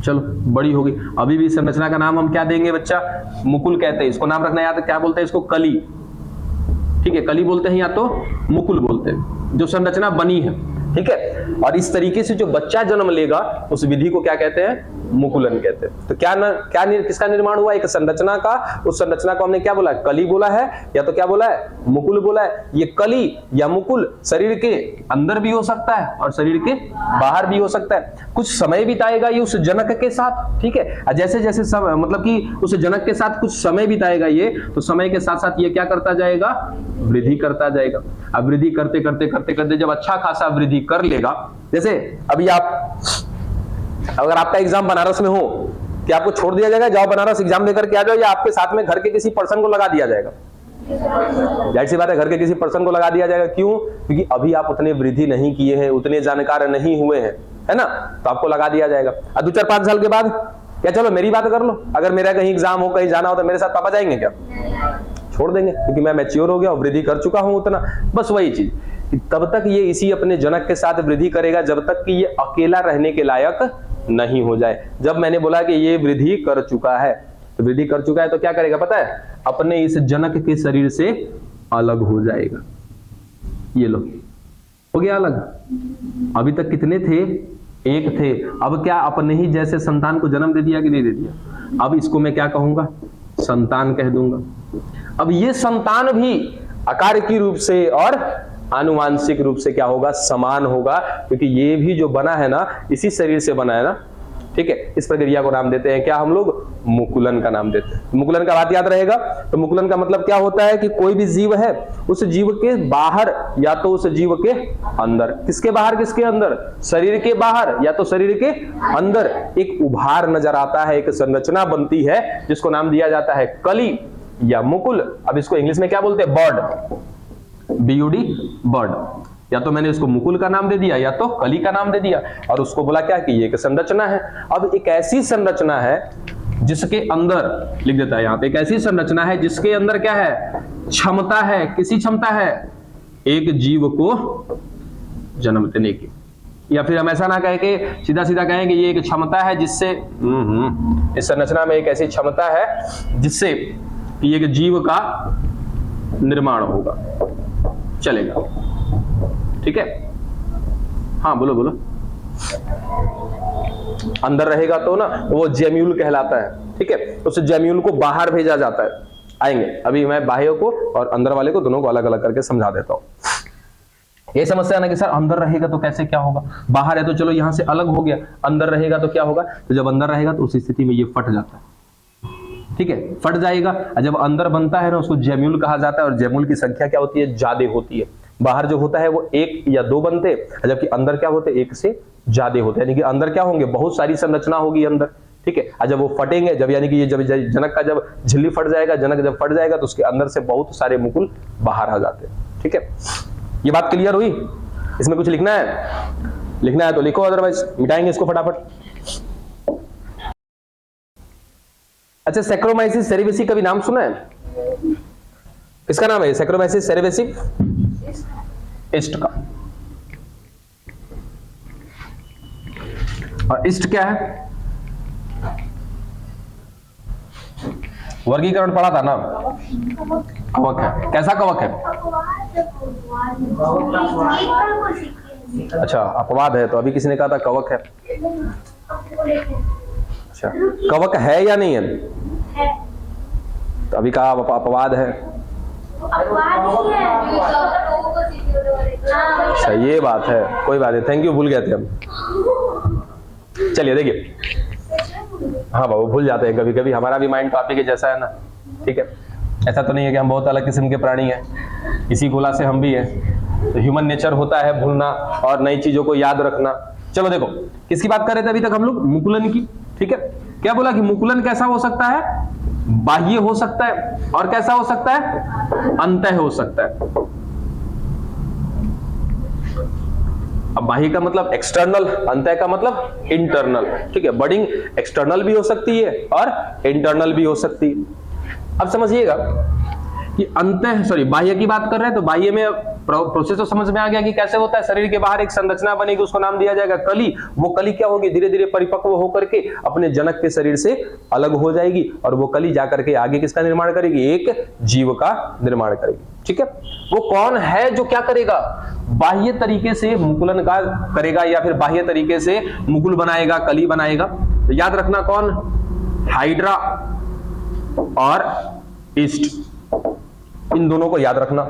चलो बड़ी होगी, अभी भी संरचना का नाम हम क्या देंगे बच्चा, मुकुल कहते हैं इसको, नाम रखना याद, क्या बोलते हैं इसको, कली, ठीक है, कली बोलते हैं या तो मुकुल बोलते हैं, जो संरचना बनी है, ठीक है। और इस तरीके से जो बच्चा जन्म लेगा उस विधि को क्या कहते हैं, मुकुलन कहते हैं। तो किसका निर्माण हुआ, एक संरचना का। उस संरचना को हमने क्या बोला, कली बोला है या तो क्या बोला है, मुकुल बोला है। ये कली या मुकुल शरीर के अंदर भी हो सकता है और शरीर के बाहर भी हो सकता है। कुछ समय बिताएगा ये उस जनक के साथ, ठीक है। जैसे जैसे मतलब कि उस जनक के साथ कुछ समय बिताएगा ये, तो समय के साथ साथ ये क्या करता जाएगा, वृद्धि करता जाएगा। अब वृद्धि करते करते करते करते जब अच्छा खासा वृद्धि कर लेगा, जैसे अभी आप, अगर आपका एग्जाम बनारस में हो, क्या आपको छोड़ दिया जाएगा, जाओ बनारस एग्जाम देकर के आ जाओ, या आपके साथ में घर के किसी पर्सन को लगा दिया जाएगा, जाहिर सी बात है घर के किसी पर्सन को लगा दिया जाएगा। क्यों, क्योंकि अभी आप उतने वृद्धि नहीं किए हैं, उतने जानकार नहीं हुए हैं, है ना, तो आपको लगा दिया जाएगा। अब 2-4-5 साल के बाद क्या, चलो मेरी बात कर लो, अगर मेरा कहीं एग्जाम हो, कहीं जाना हो, तो मेरे साथ पापा जाएंगे क्या, छोड़ देंगे, क्योंकि मैं मैच्योर हो गया और वृद्धि कर चुका हूं उतना। बस वही चीज, तब तक ये इसी अपने जनक के साथ वृद्धि करेगा जब तक कि ये अकेला रहने के लायक नहीं हो जाए। जब मैंने बोला कि ये वृद्धि कर चुका है, तो वृद्धि कर चुका है तो क्या करेगा पता है, अपने इस जनक के शरीर से अलग हो जाएगा। ये लो हो गया अलग। अभी तक कितने थे, एक थे। अब क्या अपने ही जैसे संतान को जन्म दे दिया कि नहीं दे दिया, अब इसको मैं क्या कहूंगा, संतान कह दूंगा। अब ये संतान भी आकार की रूप से और आनुवांशिक रूप से क्या होगा, समान होगा, क्योंकि ये भी जो बना है ना इसी शरीर से बना है ना, ठीक है। इस प्रक्रिया को नाम देते हैं क्या, हम लोग मुकुलन का नाम देते हैं। मुकुलन का बात याद रहेगा। तो मुकुलन का मतलब क्या होता है कि कोई भी जीव है उस जीव के बाहर या तो उस जीव के अंदर, किसके बाहर किसके अंदर, शरीर के बाहर या तो शरीर के अंदर एक उभार नजर आता है, एक संरचना बनती है जिसको नाम दिया जाता है कली या मुकुल। अब इसको इंग्लिश में क्या बोलते हैं, बर्ड, BUD, बर्ड। या तो मैंने इसको मुकुल का नाम दे दिया या तो कली का नाम दे दिया, और उसको बोला क्या कि ये एक संरचना है। अब एक ऐसी संरचना है जिसके अंदर, लिख देता है यहां पे, एक ऐसी संरचना है जिसके अंदर क्या है, क्षमता है। किसी क्षमता है, एक जीव को जन्म देने की। या फिर हम ऐसा ना कहें कि सीधा सीधा कहें कि ये एक क्षमता है जिससे इस संरचना में एक ऐसी क्षमता है जिससे कि एक जीव का निर्माण होगा, चलेगा, ठीक है। हाँ बोलो बोलो। अंदर रहेगा तो ना वो जेम्यूल कहलाता है, ठीक है। उस जेम्यूल को बाहर भेजा जाता है। आएंगे अभी मैं बाह्य को और अंदर वाले को दोनों को अलग अलग करके समझा देता हूं। ये समस्या है ना कि सर अंदर रहेगा तो कैसे क्या होगा, बाहर है तो चलो यहां से अलग हो गया, अंदर रहेगा तो क्या होगा, तो जब अंदर रहेगा तो उस स्थिति में ये फट जाता है, ठीक है, फट जाएगा। जब अंदर बनता है ना उसको जेम्यूल कहा जाता है, और जेम्यूल की संख्या क्या होती है, ज्यादा होती है। बाहर जो होता है वो 1 या 2 बनते, जबकि अंदर क्या होते, 1 से ज्यादा होते हैं, यानी कि अंदर क्या होंगे, बहुत सारी संरचना होगी अंदर, ठीक है। और जब वो फटेंगे, जब यानी कि ये जब जनक का जब झिल्ली फट जाएगा, जनक जब फट जाएगा तो उसके अंदर से बहुत सारे मुकुल बाहर आ जाते हैं। ठीक है, ये बात क्लियर हुई? इसमें कुछ लिखना है? लिखना है तो लिखो, अदरवाइज मिटाएंगे इसको फटाफट। अच्छा, सैक्रोमाइसिस सेरेबेसी का भी नाम सुना है? किसका नाम है सैक्रोमाइसिस सेरेबेसी? ईस्ट का। और ईस्ट क्या है? वर्गीकरण पढ़ा था ना, कवक है। कैसा कवक है? अच्छा, अपवाद है, तो अभी किसी ने कहा था कवक है। अच्छा, कवक है या नहीं है? तो अभी कहा अपवाद है। अच्छा, ये बात है, कोई बात नहीं, थैंक यू, भूल गए थे हम। चलिए देखिए, हाँ बाबू, भूल जाते हैं कभी कभी, हमारा भी माइंड तो आप ही के जैसा है ना। ठीक है, ऐसा तो नहीं है कि हम बहुत अलग किस्म के प्राणी हैं, इसी गोला से हम भी हैं। तो ह्यूमन नेचर होता है भूलना और नई चीजों को याद रखना। चलो देखो, किसकी बात कर रहे थे अभी तक हम लोग? मुकुलन की। ठीक है, क्या बोला कि मुकुलन कैसा हो सकता है? बाह्य हो सकता है, और कैसा हो सकता है? अंतः हो सकता है। अब बाह्य का मतलब एक्सटर्नल, अंतः का मतलब इंटरनल। ठीक है, बडिंग एक्सटर्नल भी हो सकती है और इंटरनल भी हो सकती है। अब समझिएगा कि बाह्य की बात कर रहे हैं, तो बाह्य में प्रोसेस तो समझ में आ गया कि कैसे होता है। शरीर के बाहर एक संरचना बनेगी, उसको नाम दिया जाएगा कली। वो कली क्या होगी? धीरे धीरे परिपक्व होकर के अपने जनक के शरीर से अलग हो जाएगी, और वो कली जाकर के आगे किसका निर्माण करेगी? एक जीव का निर्माण करेगी। ठीक है, वो कौन है जो क्या करेगा? बाह्य तरीके से मुकुलन का करेगा, या फिर बाह्य तरीके से मुकुल बनाएगा, कली बनाएगा। तो याद रखना, कौन? हाइड्रा और ईस्ट, इन दोनों को याद रखना।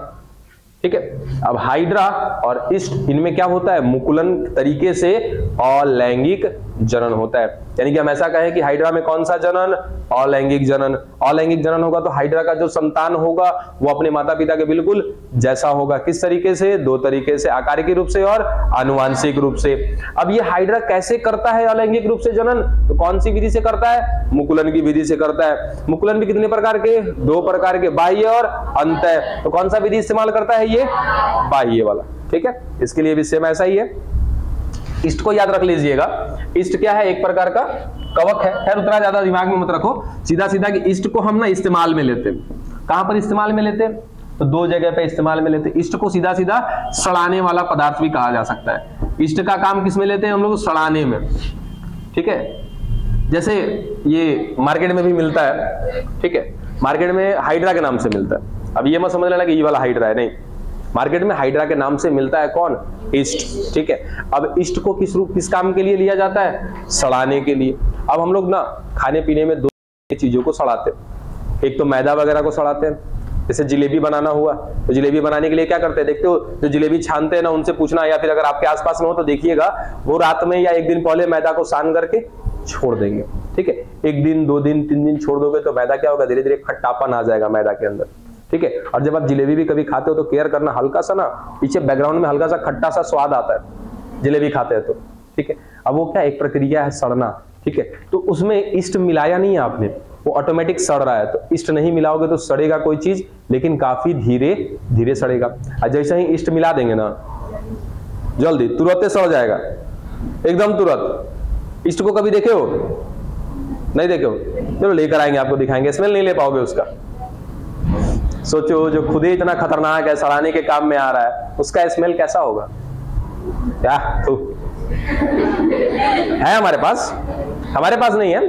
ठीक है, अब हाइड्रा और ईस्ट, इनमें क्या होता है? मुकुलन तरीके से अलैंगिक जनन होता है। यानी कि हम ऐसा कहें कि हाइड्रा में कौन सा जनन? अलैंगिक जनन। अलैंगिक जनन होगा तो हाइड्रा का जो संतान होगा वो अपने माता पिता के बिल्कुल जैसा होगा। किस तरीके से? दो तरीके से, आकारिक रूप से और आनुवांशिक रूप से। अब ये हाइड्रा कैसे करता है अलैंगिक रूप से जनन? तो कौन सी विधि से करता है? मुकुलन की विधि से करता है। मुकुलन भी कितने प्रकार के? दो प्रकार के, बाह्य और अंतः। तो कौन सा विधि इस्तेमाल करता है? ये बाह्य वाला। ठीक है, इसके लिए भी सेम ऐसा ही है। ईस्ट को याद रख लीजिएगा। ईस्ट क्या है? एक प्रकार का कवक है। खैर उतना ज्यादा दिमाग में मत रखो, सीधा सीधा कि ईस्ट को हम ना इस्तेमाल में लेते हैं। कहां पर इस्तेमाल में लेते हैं? तो दो जगह पे इस्तेमाल में लेते हैं। ईस्ट को सीधा सीधा सड़ाने वाला पदार्थ भी कहा जा सकता है। ईस्ट का काम किस में लेते हैं हम लोग? सड़ाने में। ठीक है, जैसे ये मार्केट में भी मिलता है। ठीक है, मार्केट में हाइड्रा के नाम से मिलता है। अब ये मत समझ लेना कि ये वाला हाइड्रा है, नहीं। मार्केट में हाइड्रा के नाम से मिलता है कौन? ईस्ट। ठीक है, अब ईस्ट को किस काम के लिए लिया जाता है? सड़ाने के लिए। अब हम लोग ना खाने पीने में दो चीजों को सड़ाते हैं। एक तो मैदा वगैरह को सड़ाते हैं, जैसे जिलेबी बनाना हुआ तो जिलेबी बनाने के लिए क्या करते हैं? देखते हो जो जिलेबी छानते हैं ना, उनसे पूछना, या फिर अगर आपके आसपास में हो तो देखिएगा, वो रात में या एक दिन पहले मैदा को सान करके छोड़ देंगे। ठीक है, एक दिन, दो दिन, तीन दिन छोड़ दोगे तो मैदा क्या होगा? धीरे धीरे खट्टापन आ जाएगा मैदा के अंदर। ठीक है, और जब आप जिलेबी भी कभी खाते हो तो केयर करना, हल्का सा ना पीछे बैकग्राउंड में हल्का सा खट्टा सा स्वाद आता है जिलेबी खाते हैं तो। ठीक है, अब वो क्या? एक प्रक्रिया है सड़ना। ठीक है, तो उसमें ईस्ट मिलाया नहीं है आपने, वो ऑटोमेटिक सड़ रहा है। तो ईस्ट नहीं मिलाओगे तो सड़ेगा कोई चीज, लेकिन काफी धीरे धीरे सड़ेगा। और जैसे ही ईस्ट मिला देंगे ना, जल्दी तुरंत सड़ जाएगा, एकदम तुरंत। ईस्ट को कभी देखे हो? नहीं देखे हो? चलो लेकर आएंगे, आपको दिखाएंगे, स्मेल नहीं ले पाओगे उसका। सोचो, जो खुद ही इतना खतरनाक है, सड़ाने के काम में आ रहा है, उसका स्मेल कैसा होगा? क्या है हमारे पास नहीं है।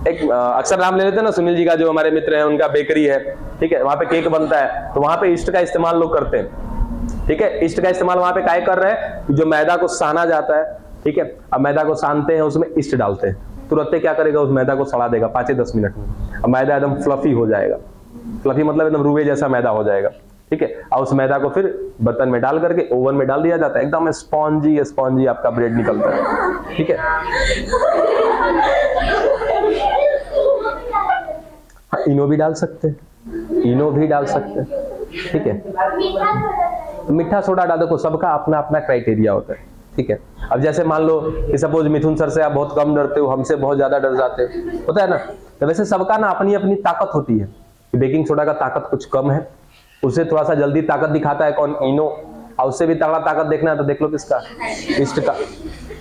एक अक्सर नाम ले लेते हैं ना, सुनील जी का, जो हमारे मित्र हैं, उनका बेकरी है। ठीक है, वहां पे केक बनता है, तो वहां पे ईस्ट का इस्तेमाल लोग करते हैं। ठीक है, ईस्ट का इस्तेमाल वहां पे काय कर रहे हैं? जो मैदा को साना जाता है। ठीक है, अब मैदा को सानते हैं, उसमें ईस्ट डालते हैं, तुरंत क्या करेगा? उस मैदा को सड़ा देगा 5-10 मिनट में। अब मैदा एकदम फ्लफी हो जाएगा। फ्लफी मतलब एकदम रुए जैसा मैदा हो जाएगा। ठीक है, और उस मैदा को फिर बर्तन में डाल करके ओवन में डाल दिया जाता है, एकदम स्पॉन्जी आपका ब्रेड निकलता है। ठीक है, इनो भी डाल सकते हैं। ठीक है, मीठा सोडा डाल, देखो सबका अपना अपना क्राइटेरिया होता है। ठीक है। अब जैसे मान लो कि सपोज मिथुन सर से आप बहुत कम डरते हो, हमसे बहुत ज्यादा डर जाते हो, होता है ना। तो वैसे सबका ना अपनी अपनी ताकत होती है। बेकिंग सोडा का ताकत कुछ कम है, उससे थोड़ा सा जल्दी ताकत दिखाता है कौन, इनो। और उससे भी तगड़ा ताकत देखना है तो देख लो किसका, ईस्ट का।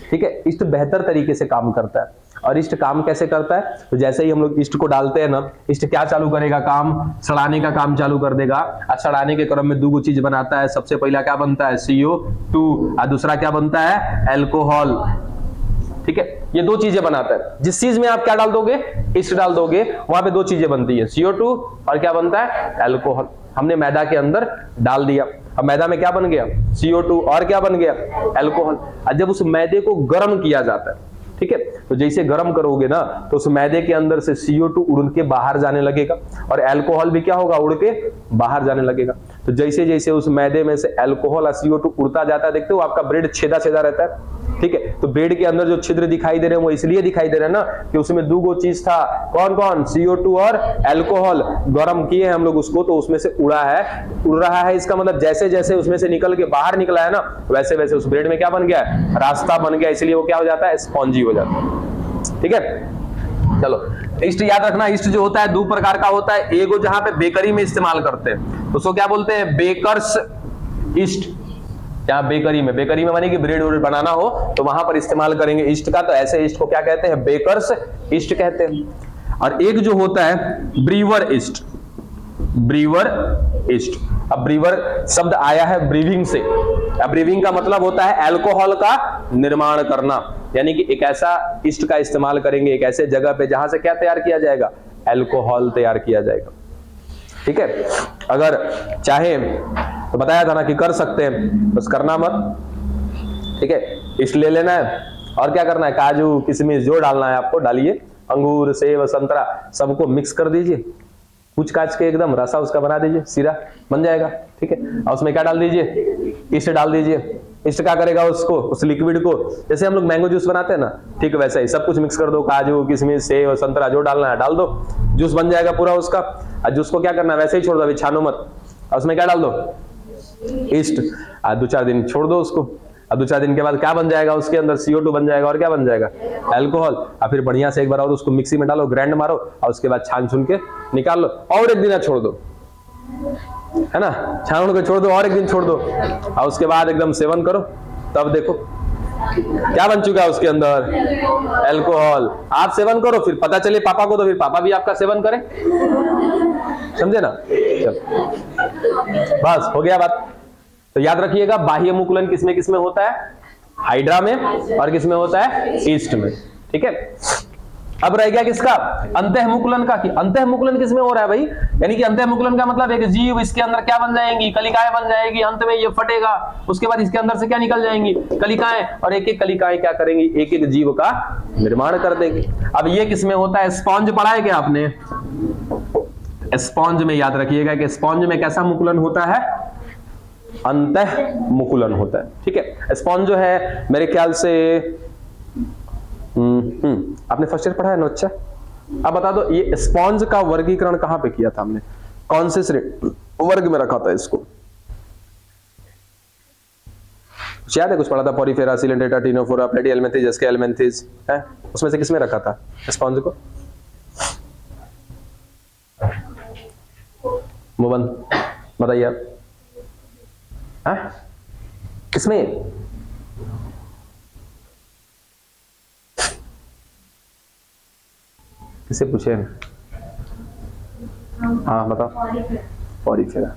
ठीक है, ईस्ट बेहतर तरीके से काम करता है। और ईस्ट काम कैसे करता है, तो जैसे ही हम लोग ईस्ट को डालते हैं ना, ईस्ट क्या चालू करेगा काम, सड़ाने का काम चालू कर देगा। और सड़ाने के क्रम में दो चीज बनाता है। सबसे पहला क्या बनता है, CO2, और दूसरा क्या बनता है, एल्कोहल। ठीक है, ये दो चीजें बनाता है। जिस चीज में आप क्या डाल दोगे, ईस्ट डाल दोगे, वहां पे दो चीजें बनती है, CO2 और क्या बनता है, एल्कोहल। हमने मैदा के अंदर डाल दिया, अब मैदा में क्या बन गया, CO2 और क्या बन गया, एल्कोहल। और जब उस मैदे को गर्म किया जाता है, ठीक है, तो जैसे गर्म करोगे ना, तो उस मैदे के अंदर से CO2 उड़ के बाहर जाने लगेगा, और एल्कोहल भी क्या होगा, उड़ के बाहर जाने लगेगा। तो जैसे जैसे उस मैदे में से एल्कोहल और CO2 उड़ता जाता है, देखते हो आपका ब्रेड छेदा छेदा रहता है। ठीक है, तो ब्रेड के अंदर जो छिद्र दिखाई दे रहे हैं वो इसलिए दिखाई दे रहे हैं ना कि उसमें दो चीज था, कौन कौन, CO2 और एल्कोहल। गर्म किए हैं हम लोग उसको, तो उसमें से उड़ रहा है। इसका मतलब जैसे जैसे उसमें से निकल के बाहर निकला है ना, वैसे वैसे उस ब्रेड में क्या बन गया है, रास्ता बन गया, इसलिए वो क्या हो जाता है, स्पॉन्जी हो जाता है। ठीक है, चलो ईस्ट याद रखना। ईस्ट जो होता है दो प्रकार का होता है। एगो जहां पे बेकरी में इस्तेमाल करते हैं तो उसको क्या बोलते हैं, बेकर्स ईस्ट। जहां बेकरी में माने कि ब्रेड वोड बनाना हो तो वहां पर इस्तेमाल करेंगे ईस्ट का, तो ऐसे ईस्ट को क्या कहते हैं, बेकर्स ईस्ट कहते हैं। और एक जो होता है ब्रीवर ईस्ट, ब्रीवर ईस्ट। अब ब्रीवर शब्द आया है ब्रीविंग से। अब ब्रीविंग का मतलब होता है अल्कोहल का निर्माण करना, यानी कि एक ऐसा ईस्ट का इस्तेमाल करेंगे एक ऐसे जगह पे जहां से क्या तैयार किया जाएगा, अल्कोहल तैयार किया जाएगा। ठीक है, अगर चाहे तो बताया था ना कि कर सकते हैं, बस करना मत। ठीक है, ईस्ट ले लेना है और क्या करना है, काजू किशमिश जो डालना है आपको डालिए, अंगूर सेब संतरा सबको मिक्स कर दीजिए, कुछ काच के एकदम रसा उसका बना दीजिए, सीरा बन जाएगा। ठीक है, और उसमें क्या डाल दीजिए, ईस्ट डाल दीजिए। ईस्ट क्या करेगा, उसको उस लिक्विड को, जैसे हम लोग मैंगो जूस बनाते हैं ना, ठीक वैसे ही सब कुछ मिक्स कर दो, काजू किशमिश सेब संतरा जो डालना है डाल दो, जूस बन जाएगा पूरा उसका। और जूस को क्या करना है, वैसे ही छोड़ दो, अभी छानो मत। और उसमें क्या डाल दो, ईस्ट। 2-4 दिन छोड़ दो उसको, अब 2-4 दिन के बाद क्या बन जाएगा, उसके अंदर CO2 बन जाएगा और क्या बन जाएगा, अल्कोहल। और फिर बढ़िया से एक बार और उसको मिक्सी में डालो, ग्राइंड मारो, और उसके बाद छान छुन के निकाल लो, और एक दिन छोड़ दो, है ना, छान के छोड़ दो और एक दिन छोड़ दो, और उसके बाद एकदम सेवन करो, तब देखो क्या बन चुका है उसके अंदर, अल्कोहल। आप सेवन करो, फिर पता चले पापा को, तो फिर पापा भी आपका सेवन करें, समझे ना। चल बस हो गया बात। तो याद रखिएगा, बाह्य मुकुलन किसमें किसमें होता है, हाइड्रा में, और किसमें होता है, ईस्ट में। ठीक है, अब रह गया किसका, अंतः मुकुलन का। कि अंतः मुकुलन किसमें हो रहा है भाई, यानी कि अंतः मुकुलन का मतलब एक जीव, इसके अंदर क्या बन जाएंगी, कलिकाएं बन जाएगी, अंत में ये फटेगा, उसके बाद इसके अंदर से क्या निकल जाएंगी, कलिकाएं, और एक एक कलिकाएं क्या करेंगी, एक एक जीव का निर्माण कर देंगी। अब ये किसमें होता है, स्पॉन्ज पढ़ा है क्या आपने, स्पॉन्ज में याद रखिएगा कि स्पॉन्ज में कैसा मुकुलन होता है, अंतः मुकुलन होता है। ठीक है, स्पॉन्ज जो है मेरे ख्याल से आपने फर्स्ट ईयर पढ़ा है ना, अच्छा। अब बता दो, ये स्पॉन्ज का वर्गीकरण कहां पे किया था हमने, कौन से वर्ग में रखा था इसको, याद है, कुछ पढ़ा था, पॉरीफेरा, सिलेंडेटा, टिनोफोरा, प्लेटिहेल्मिंथेस, एस्केहेल्मिंथेस, है, उसमें से किसमें रखा था स्पॉन्ज को, मोबन बताइए आप, किसमें, किसे पूछे, हाँ बताओ, पॉरीफेरा,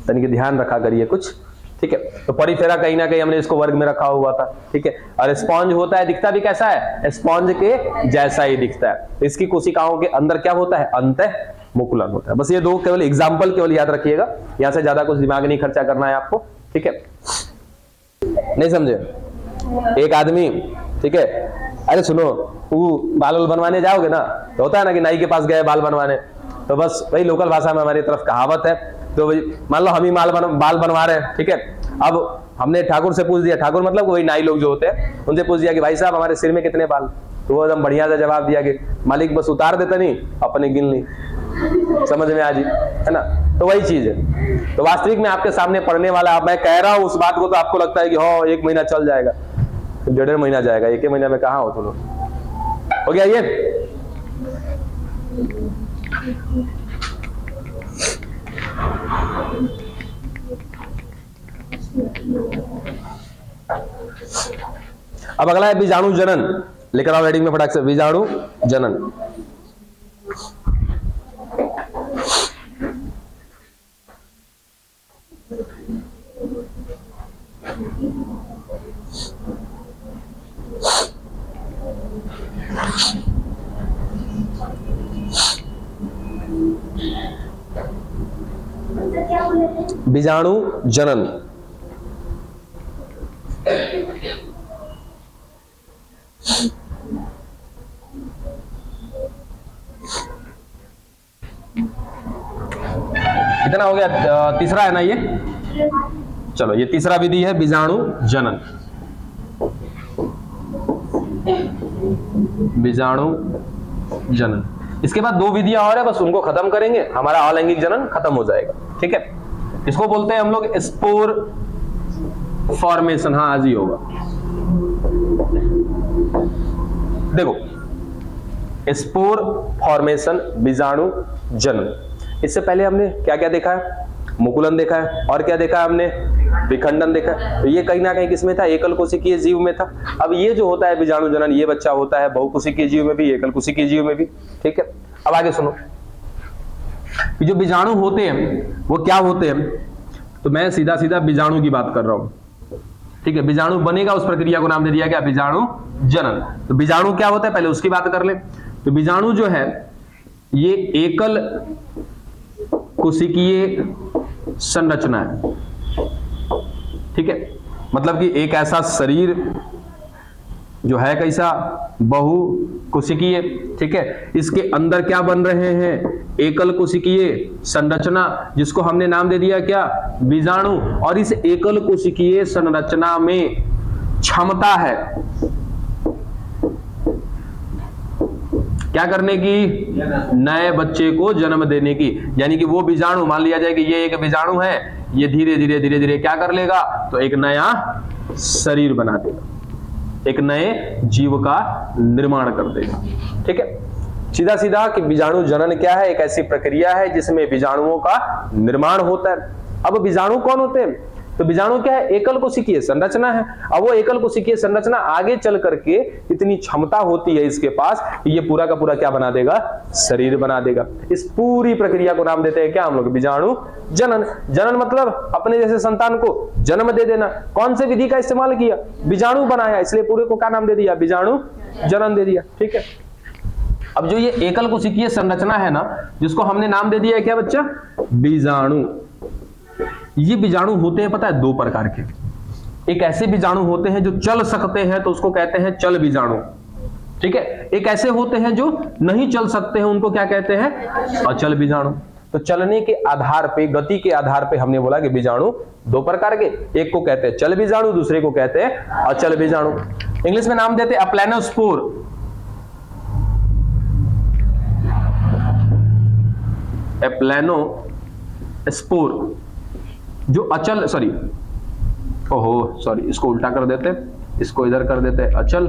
यानी कि ध्यान रखा करिए कुछ। ठीक है, तो पॉरीफेरा कहीं ना कहीं हमने इसको वर्ग में रखा हुआ था। ठीक है, और स्पॉन्ज होता है, दिखता भी कैसा है, स्पॉन्ज के जैसा ही दिखता है। इसकी कोशिकाओं के अंदर क्या होता है, अंतः मुकुलन होता है। बस ये दो केवल एग्जाम्पल केवल याद रखिएगा, यहां से ज्यादा कुछ दिमाग नहीं खर्चा करना है आपको। ठीक है, नहीं समझे, एक आदमी, ठीक है, अरे सुनो, वो बाल बनवाने जाओगे ना, तो होता है ना कि नाई के पास गए बाल बनवाने, तो बस वही लोकल भाषा में हमारी तरफ कहावत है, तो भाई मान लो हम ही बाल बनवा रहे हैं। ठीक है, अब हमने ठाकुर से पूछ दिया, ठाकुर मतलब वही नाई लोग जो होते हैं, उनसे पूछ दिया कि भाई साहब हमारे सिर में कितने बाल, तो वो एकदम बढ़िया सा जवाब दिया कि मालिक बस उतार देता नहीं, अपने गिन ली, समझ में आ जी, है ना। तो वही चीज है, तो वास्तविक में आपके सामने पढ़ने वाला, मैं कह रहा हूं उस बात को, तो आपको लगता है कि हाँ 1 महीना चल जाएगा, 1.5 महीना जाएगा, 1 महीना में कहाँ हो तुम लोग? हो गया ये? अब अगला है बीजाणु जनन। लेकर आओ हेडिंग में फटाक से, बीजाणु जनन। तो क्या बोले थे? बीजाणु जनन। कितना हो गया? तीसरा है ना ये? चलो ये तीसरा विधि है बीजाणु जनन। बीजाणु जनन। इसके बाद 2 विधियां और है, बस उनको खत्म करेंगे, हमारा अलैंगिक जनन खत्म हो जाएगा। ठीक है, इसको बोलते हैं हम लोग स्पोर फॉर्मेशन। हाँ आज ही होगा। देखो, स्पोर फॉर्मेशन, बीजाणु जनन। इससे पहले हमने क्या क्या देखा है? मुकुलन देखा है, और क्या देखा है हमने? विखंडन देखा है। तो ये कहीं ना कहीं किसमें था? एकल कोशिकीय जीव में था। अब ये जो होता है बीजाणु जनन, ये बच्चा होता है बहुकोशिकीय जीव में भी, एकल कोशिकीय जीव में भी। ठीक है, अब आगे सुनो, जो बीजाणु होते हैं वो क्या होते हैं? तो मैं सीधा सीधा बीजाणु की बात कर रहा हूं। ठीक है, बीजाणु बनेगा, उस प्रक्रिया को नाम दे दिया गया बीजाणु जनन। तो बीजाणु क्या होता है पहले उसकी बात कर ले। तो बीजाणु जो है ये एकल कोशिकीय संरचना है। ठीक है, मतलब कि एक ऐसा शरीर जो है कैसा? बहु कोशिकीय। ठीक है, इसके अंदर क्या बन रहे हैं? एकल कोशिकीय संरचना, जिसको हमने नाम दे दिया क्या? बीजाणु। और इस एकल कोशिकीय संरचना में क्षमता है क्या करने की? नए बच्चे को जन्म देने की। यानी कि वो बीजाणु, मान लिया जाए कि ये एक बीजाणु है, ये धीरे धीरे धीरे धीरे क्या कर लेगा? तो एक नया शरीर बना देगा, एक नए जीव का निर्माण कर देगा। ठीक है, सीधा सीधा कि बीजाणु जनन क्या है? एक ऐसी प्रक्रिया है जिसमें बीजाणुओं का निर्माण होता है। अब बीजाणु कौन होते हैं? तो बीजाणु क्या है? एकल कोशिकीय संरचना है। अब वो एकल कोशिकीय संरचना आगे चल करके इतनी क्षमता होती है इसके पास कि ये पूरा का पूरा क्या बना देगा? शरीर बना देगा। इस पूरी प्रक्रिया को नाम देते हैं क्या हम लोग? बीजाणु जनन। जनन मतलब अपने जैसे संतान को जन्म दे देना। कौन से विधि का इस्तेमाल किया? बीजाणु बनाया, इसलिए पूरे को क्या नाम दे दिया? बीजाणु जनन दे दिया। ठीक है, अब जो ये एकल कोशिकीय संरचना है ना, जिसको हमने नाम दे दिया है क्या बच्चा? बीजाणु। ये बीजाणु होते हैं पता है 2 प्रकार के। एक ऐसे बीजाणु होते हैं जो चल सकते हैं, तो उसको कहते हैं चल बीजाणु। ठीक है, एक ऐसे होते हैं जो नहीं चल सकते हैं, उनको क्या कहते हैं? अचल बीजाणु। तो चलने के आधार पे, गति के आधार पे हमने बोला कि बीजाणु 2 प्रकार के, एक को कहते हैं चल बीजाणु, दूसरे को कहते हैं अचल बीजाणु। इंग्लिश में नाम देते हैं अप्लेनोस्पोर। एप्लेनोस्पोर जो अचल, इसको उल्टा कर देते, इसको इधर कर देते अचल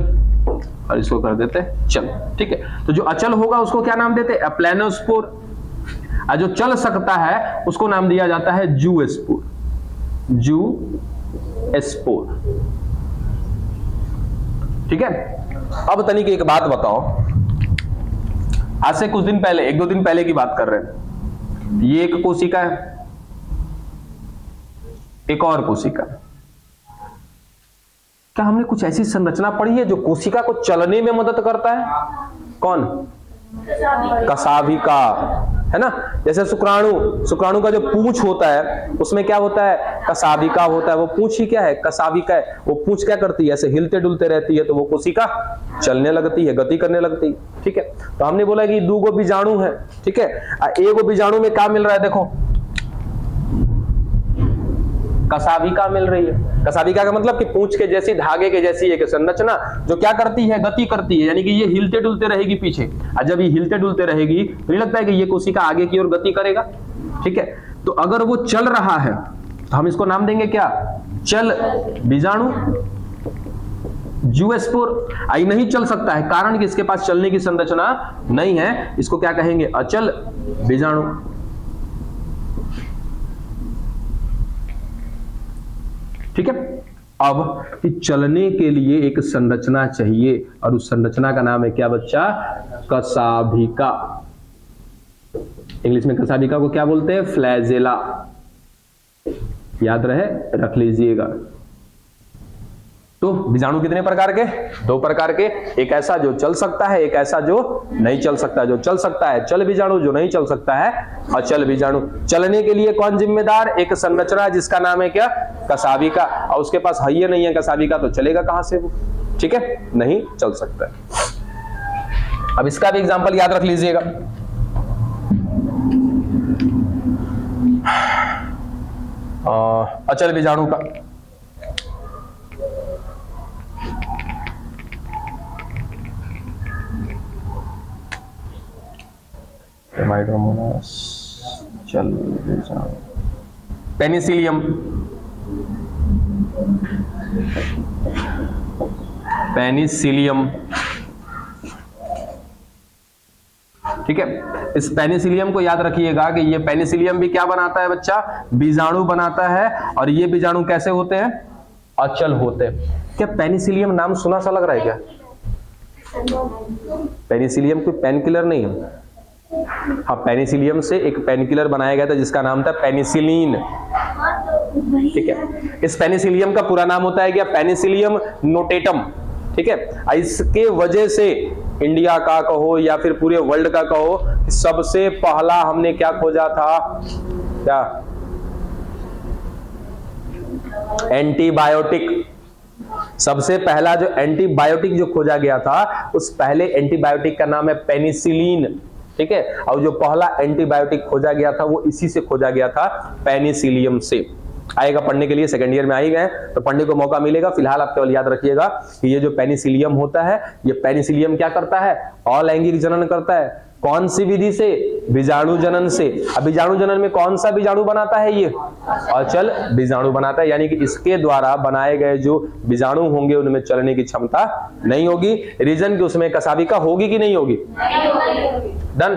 और इसको कर देते चल। ठीक है, तो जो अचल होगा उसको क्या नाम देते? एप्लेनोस्पोर। और जो चल सकता है उसको नाम दिया जाता है जूस्पोर। जूस्पोर। ठीक है, अब तनिक एक बात बताओ, आज से कुछ दिन पहले, 1-2 दिन पहले की बात कर रहे हैं, ये एक कोशिका है, एक और कोशिका। क्या हमने कुछ ऐसी संरचना पढ़ी है जो कोशिका को चलने में मदद करता है? कौन? कशाभिका, है ना? जैसे शुक्राणु का जो पूंछ होता है उसमें क्या होता है? कशाभिका होता है। वो पूंछ ही क्या है? कशाभिका है। वो पूंछ क्या करती है? ऐसे हिलते डुलते रहती है, तो वो कोशिका चलने लगती है, गति करने लगती है। ठीक है, तो हमने बोला कि 2 बीजाणु है। ठीक है, एक बीजाणु में क्या मिल रहा है? देखो, कशाभिका मिल रही है। कशाभिका का मतलब कि पूंछ के जैसी, धागे के जैसी एक संरचना जो क्या करती है? गति करती है। यानी कि ये हिलते डुलते रहेगी पीछे, और जब ये हिलते डुलते रहेगी तो नहीं लगता है कि ये कोशिका आगे की ओर गति करेगा। ठीक है, तो अगर वो चल रहा है तो हम इसको नाम देंगे क्या? चल बीजाणु। जूस्पोर आई नहीं चल सकता है, कारण कि इसके पास चलने की संरचना नहीं है। इसको क्या कहेंगे? अचल बीजाणु। ठीक है। अब कि चलने के लिए एक संरचना चाहिए और उस संरचना का नाम है क्या बच्चा? कशाभिका। इंग्लिश में कशाभिका को क्या बोलते हैं? फ्लैजेला। याद रहे, रख लीजिएगा। तो बीजाणु कितने प्रकार के? 2 प्रकार के। एक ऐसा जो चल सकता है, एक ऐसा जो नहीं चल सकता। जो चल सकता है चल बीजाणु, जो नहीं चल सकता है अचल बीजाणु। चलने के लिए कौन जिम्मेदार? एक संरचना जिसका नाम है क्या? कशाभिका। और उसके पास है नहीं है कशाभिका, तो चलेगा कहां से वो? ठीक है, नहीं चल सकता है। अब इसका भी एग्जांपल याद रख लीजिएगा। अचल बीजाणु का चल बीजाणु पेनिसिलियम। पेनिसिलियम, ठीक है। इस पेनिसिलियम को याद रखिएगा कि ये पेनिसिलियम भी क्या बनाता है बच्चा? बीजाणु बनाता है। और ये बीजाणु कैसे होते हैं? अचल होते हैं। क्या पेनिसिलियम नाम सुना सा लग रहा है क्या? पेनिसिलियम कोई पेन किलर नहीं है। हाँ, पेनिसिलियम से एक पेन किलर बनाया गया था जिसका नाम था पेनिसिलिन। ठीक है। इस पेनिसिलियम का पूरा नाम होता है क्या? Penicillium notatum. ठीक है। इसके वजह से इंडिया का कहो या फिर पूरे वर्ल्ड का कहो, सबसे पहला हमने क्या खोजा था? क्या? एंटीबायोटिक। सबसे पहला जो एंटीबायोटिक जो खोजा गया था, उस पहले एंटीबायोटिक का नाम है पेनिसिलिन। ठीक है। और जो पहला एंटीबायोटिक खोजा गया था वो इसी से खोजा गया था, पेनिसिलियम से। आएगा पढ़ने के लिए, सेकंड ईयर में आ ही गए तो पढ़ने को मौका मिलेगा। फिलहाल आप केवल याद रखिएगा कि ये जो पेनिसिलियम होता है, ये पेनिसिलियम क्या करता है? अलैंगिक जनन करता है। कौन सी विधि से? बीजाणु जनन से। अब बीजाणु जनन में कौन सा बीजाणु बनाता है? ये अचल बीजाणु बनाता है। यानी कि इसके द्वारा बनाए गए जो बीजाणु होंगे उनमें चलने की क्षमता नहीं होगी। रीजन कि उसमें कशाभिका होगी कि नहीं होगी? डन।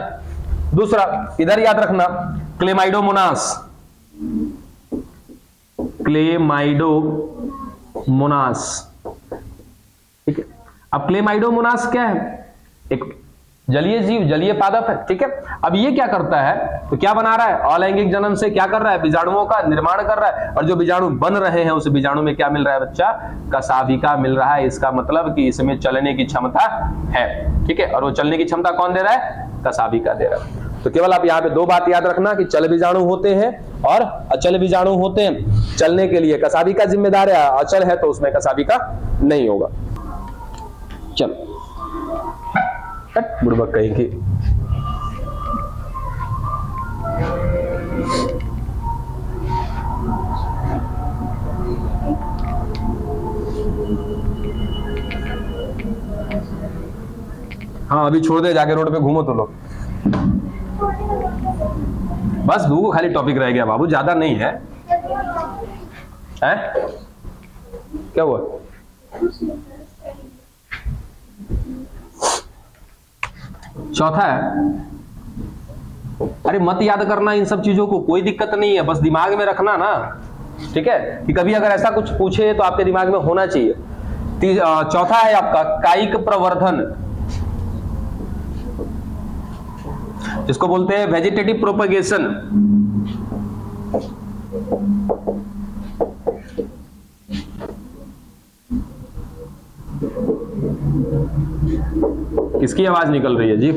दूसरा इधर याद रखना, क्लेमाइडोमोनास। क्लेमाइडोमोनास, ठीक है। अब क्लेमाइडोमोनास क्या है? एक जलीय जीव, जलीय पादप है। ठीक है। अब ये क्या करता है? तो क्या बना रहा है? अलैंगिक जनन से क्या कर रहा है? बीजाणुओं का निर्माण कर रहा है। और जो बीजाणु बन रहे हैं उस बीजाणु में क्या मिल रहा है बच्चा? कशाभिका मिल रहा है। इसका मतलब कि इसमें चलने की क्षमता है। ठीक है। और वो चलने की क्षमता कौन दे रहा है? कशाभिका दे रहा है। तो केवल आप यहाँ पे 2 बात याद रखना कि चल बीजाणु होते हैं और अचल बीजाणु होते हैं। चलने के लिए कशाभिका जिम्मेदार है, अचल है तो उसमें कशाभिका नहीं होगा। चल बुड़बक कहीं की। हाँ, अभी छोड़ दे, जाके रोड पे घूमो तो लोग। बस 2 खाली टॉपिक रह गया बाबू, ज्यादा नहीं है। हैं? क्या हुआ? चौथा है, अरे मत याद करना इन सब चीजों को, कोई दिक्कत नहीं है, बस दिमाग में रखना ना। ठीक है, कि कभी अगर ऐसा कुछ पूछे तो आपके दिमाग में होना चाहिए। चौथा है आपका कायिक प्रवर्धन, जिसको बोलते हैं वेजिटेटिव प्रोपगेशन। किसकी आवाज निकल रही है जी?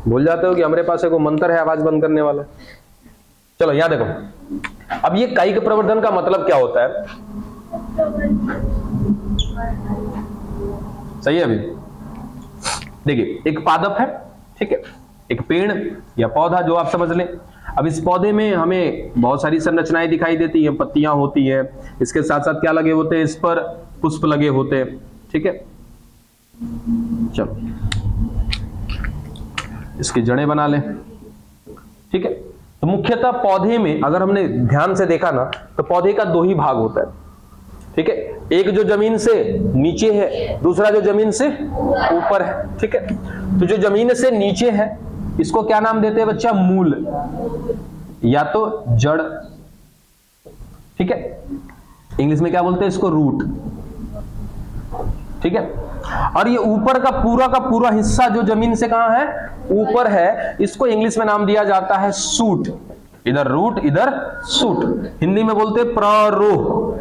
भूल जाते हो कि हमारे पास एक मंत्र है आवाज बंद करने वाला। चलो यहां देखो, अब ये कायिक प्रवर्धन का मतलब क्या होता है? सही है। अभी देखिए, एक पादप है, ठीक है, एक पेड़ या पौधा जो आप समझ लें। अब इस पौधे में हमें बहुत सारी संरचनाएं दिखाई देती हैं, पत्तियां होती हैं, इसके साथ साथ क्या लगे होते हैं? इस पर पुष्प लगे होते हैं। ठीक है, चलो इसकी जड़ें बना लें। ठीक है, तो तो मुख्यतः पौधे में अगर हमने ध्यान से देखा ना तो पौधे का दो ही भाग होता है, ठीक है। एक जो जमीन से नीचे है, दूसरा जो जमीन से ऊपर है, ठीक है। तो जो जमीन से नीचे है इसको क्या नाम देते हैं बच्चा? मूल या तो जड़, ठीक है। इंग्लिश में क्या बोलते हैं इसको? रूट, ठीक है। और ये ऊपर का पूरा हिस्सा जो जमीन से कहां है? ऊपर है, इसको इंग्लिश में नाम दिया जाता है सूट। इधर रूट इधर सूट, हिंदी में बोलते हैं प्ररोह।